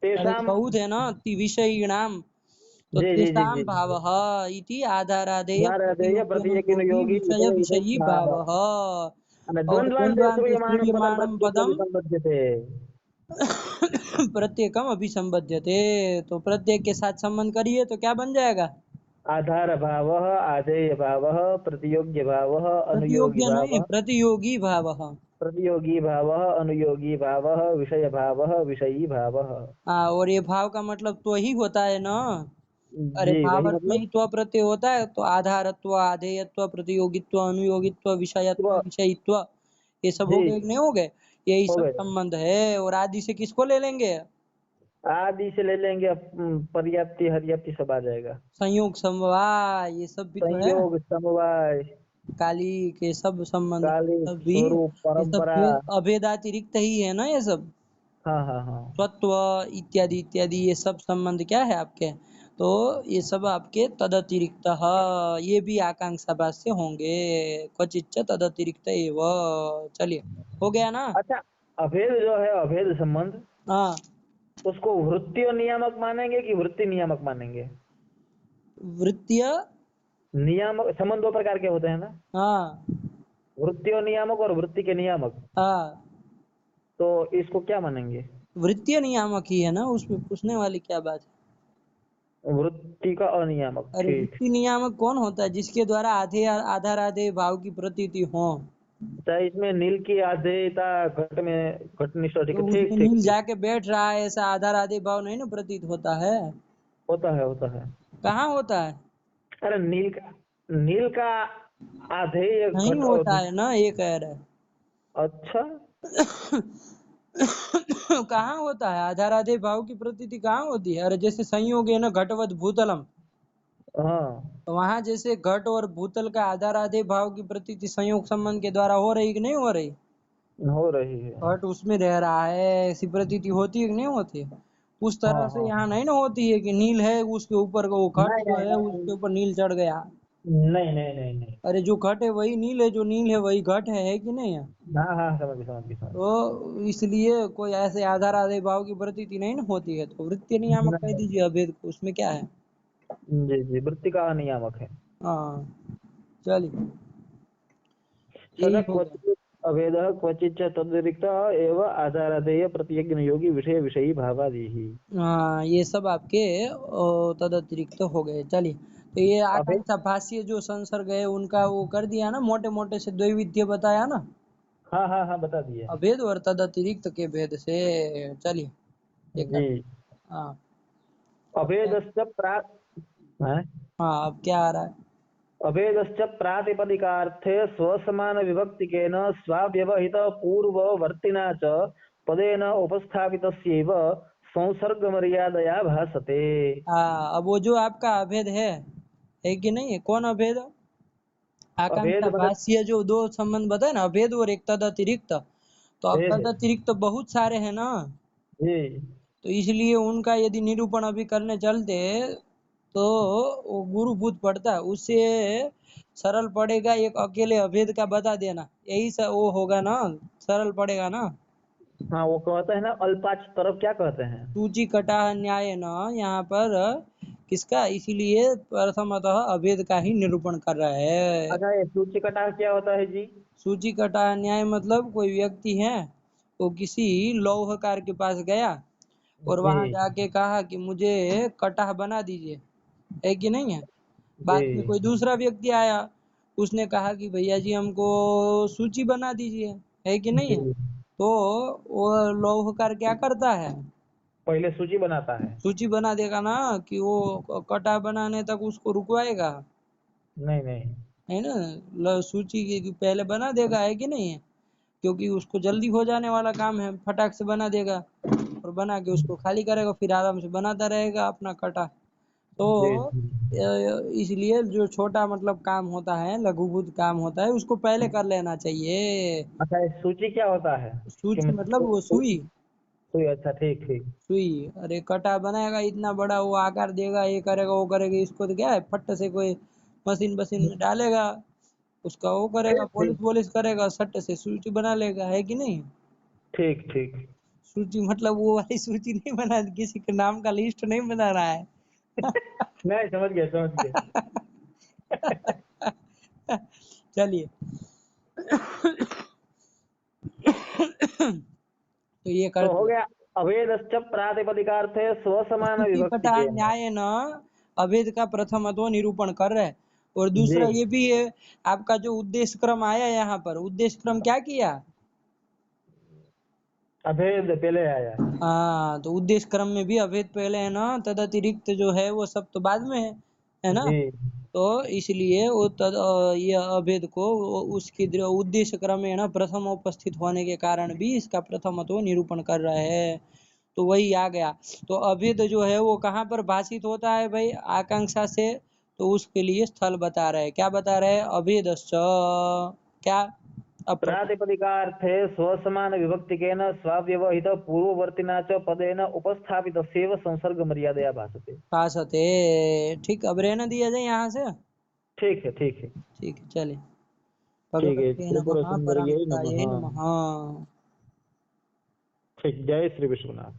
अरे तेषाम, बहुत है ना विषयिणाम, तो जी जी जी तेषां जी, भावः इति आधारादेय भारतीय प्रतियोगिनो प्रतियोगिन योगी योगी विषय विषय विषय विषयी भाव, भावः। और द्वन्द्वान्ते द्वन्द्वान्ते श्रूयमाणं पदं श्रूयमाणं प्रत्युक्तम् पदम विसम्पद्यते। प्रत्येकम अभिसंबध्यते, तो प्रत्येक के साथ संबंध करिए तो क्या बन जाएगा? आधार भावः, आधेय भावः, प्रतियोग्य भावः, अनुयोगी प्रतियोग्य नहीं, भावः, प्रतियोगी भावः। प्रतियोगी भावः, अनुयोगी भावः, विषय भावः, विषयी भावः। हाँ, और ये भाव का मतलब तो ही होता है ना। अरे जी, भाव वही अर्थ में मतलब ही त्व प्रत्यय होता है, तो आधारत्व, आधेयत्व, प्रतियोगित्व, अनुयोगित्व, विषयत्व, स्व, विषयित्व, ये सब हो जी, गए कि नहीं हो गए? यही हो सब गए। संबंध है। और आदि से किसको ले लेंगे? आदि से ले लेंगे, पर्याप्ति हर्याप्ति सब आ जाएगा। संयोग, समवाय, ये सब भी तो है। संयोग, समवाय, काली के सब संबंध काली, सब भी, स्वरूप, ये सब परंपरा। भेद अभेदातिरिक्त ही है ना ये सब। हाँ हाँ हाँ। तत्व इत्यादि इत्यादि, ये सब संबंध क्या है आपके? तो ये सब आपके तदतिरिक्त, ये भी आकांक्षा भाष्य होंगे। क्वचिच्च तदतिरिक्त एव। चलिए, हो गया ना? अच्छा, अभेद जो है, अभेद संबंध, हाँ, उसको वृत्तीय नियामक मानेंगे कि वृत्ति नियामक मानेंगे? वृत्तीय। नियामक संबंध दो प्रकार के होते हैं ना, हाँ वृत्तीय नियामक और वृत्ति के नियामक। हाँ, तो इसको क्या मानेंगे? वृत्तीय नियामक ही है ना, उसमें पूछने वाली क्या बात है? वृत्ति का अनियामक, अरे ठीक। वृत्ति नियामक कौन होता है? जिसके द्वारा आधे आधार आधे भाव की प्रतीति हो। चाहे इसमें नील की आधेयता घट में घटनिष्ठ, ठीक तो है, उसमें ठीक ठीक नील ठीक। जाके बैठ रहा है, ऐसा आधार आधे भाव नहीं ना प्रतीत होता है। होता है, होता है। कहाँ होता है? अरे नील का आधेय नहीं घट होता है ना, ये कह रहा अच्छा। है। कहाँ होता है? आधार आधे भाव की प्रतीति कहाँ होती है? अरे जैसे संयोग है ना, घटवत भूतलम, हाँ, तो वहां जैसे घट और भूतल का आधार आधे भाव की प्रतीति संयोग संबंध के द्वारा हो रही कि नहीं हो रही? हो रही है। घट उसमें रह रहा है, ऐसी प्रतीति होती है कि नहीं होती है? उस हाँ तरह से हाँ, यहाँ नहीं ना होती है कि नील है उसके ऊपर वो घट नहीं जो नहीं है उसके नहीं ऊपर नील चढ़ गया। नहीं नहीं नहीं नहीं। अरे जो घट है वही नील है, जो नील है वही घट है कि नहीं है? हाँ हाँ, समझ गई समझ गई समझ तो इसलिए कोई ऐसे आधार आधे भाव की प्रतीति नहीं ना होती है, तो वृत्तीय नियामक कह गई। दीजिए अभेद को, उसमें क्या है? जी जी, वृत्ति का अनियामक है। हाँ, चलिए, सदा यही हो गया। क्वचित अभेद, क्वचित च तदतिरिक्त एव आधारादेय प्रतियज्ञ योगी विषय विषयी भावादि ही। हाँ, ये सब आपके तद अतिरिक्त हो गए। चलिए, तो ये अभेद, आकांक्षा भाष्य जो संसर्ग है उनका वो कर दिया ना, मोटे मोटे से द्वैविध्य बताया ना, हाँ हाँ हाँ, बता दिए। अभेद और तद अतिरिक्त के भेद से। चलिए, एक जी, हाँ, अब क्या? अभेदश्च हैं? हाँ, अब क्या आ रहा है? अभेदश्च प्रातिपदिकार्थे स्वसमान विभक्तिकेन स्वाव्यवहित पूर्ववर्तिना च पदेन उपस्थापितस्यैव संसर्ग मर्यादया भासते। हाँ, अब वो जो आपका अभेद है कि नहीं है? कौन अभेद? अभेद आकांक्षा मतलब भाष्य जो दो संबंध बताए ना, अभेद और एक तद अतिरिक्त, तो अब भेद। तद अतिरिक्त बहुत सारे हैं ना, जी, तो इसलिए उनका यदि निरूपण अभी करने चलते तो वो गुरुभूत पड़ता है, उससे सरल पड़ेगा एक अकेले अभेद का बता देना, यही वो होगा ना, सरल पड़ेगा ना। हाँ, वो कहते हैं ना, अल्पाच तरफ क्या कहते हैं? सूची कटा न्याय न, यहाँ पर किसका? इसीलिए प्रथमतः अभेद का ही निरूपण कर रहा है। अच्छा, ये सूची कटाह क्या होता है जी? सूची कटा न्याय मतलब कोई व्यक्ति है, वो किसी लौहकार के पास गया और वहां जी जाके कहा कि मुझे कटाह बना दीजिए, है कि नहीं है? जी बाद में कोई दूसरा व्यक्ति आया, उसने कहा कि भैया जी हमको सूची बना दीजिए, है कि नहीं है? जी, तो वो लौहकार क्या करता है? पहले सूची बनाता है। सूची बना देगा ना, कि वो कटा बनाने तक उसको रुकवाएगा? नहीं नहीं। है ना, सूची की पहले बना देगा, है कि नहीं है? क्योंकि उसको जल्दी हो जाने वाला काम है, फटाक से बना देगा और बना के उसको खाली करेगा, फिर आराम से बनाता रहेगा अपना कटा। तो जी जी। इसलिए जो छोटा मतलब काम होता है, लघुभूत काम होता है, उसको पहले कर लेना चाहिए। अच्छा, ये सूची क्या होता है? कि सूची मतलब मतलब वो सुई। सुई, अच्छा, ठीक ठीक। सुई, अरे कटा बनाएगा इतना बड़ा, वो आकार देगा, ये करेगा वो करेगा, इसको तो क्या है, फट से कोई मशीन बशीन में डालेगा, उसका वो करेगा, ठीक पॉलिश ठीक वॉलिश करेगा, सट से सूची बना लेगा, है कि नहीं? ठीक ठीक। सूची मतलब वो वाली सूची नहीं बना, किसी के नाम का लिस्ट नहीं बना रहा है। नहीं, समझ गया समझ गया। चलिए। तो ये कर तो हो दिया। गया अभेदश्च प्रातिपदिकार्थे स्वसमान विभक्ति प्रतिपटा के न। न्याय न अभेद का प्रथमत्व निरूपण कर रहे हैं। और जी, दूसरा ये भी है, आपका जो उद्देश्य क्रम आया यहाँ पर, उद्देश्य क्रम क्या किया? अभेद पहले आया। हाँ, तो उद्देश्य क्रम में भी अभेद पहले है ना, तद अतिरिक्त जो है वो सब तो बाद में है ना। जी, तो इसलिए वो ये अभेद को उसके उद्देश्य क्रम में है ना प्रथम उपस्थित होने के कारण भी इसका प्रथमत्व निरूपण कर रहे हैं। तो वही आ गया। तो अभेद जो है वो कहाँ पर भाषित होता है भाई? आकांक्षा से। तो उसके लिए स्थल बता रहे हैं। क्या बता रहे हैं? अभेदश्च क्या अप्रथम। प्रातिपदिकार्थे स्वसमान विभक्ति के न स्वाव्यवहित पूर्ववर्तिना च पदेन उपस्थापित सेव संसर्ग मर्यादया भाषते। भाषते। ठीक, अब रहने दिया जाए यहाँ से। ठीक है, ठीक है, ठीक है, चलिए। ठीक है। भगवते त्रिपुर नमः, सुंदरी परांताये नमः। नमः। ठीक, जय श्री विश्वनाथ।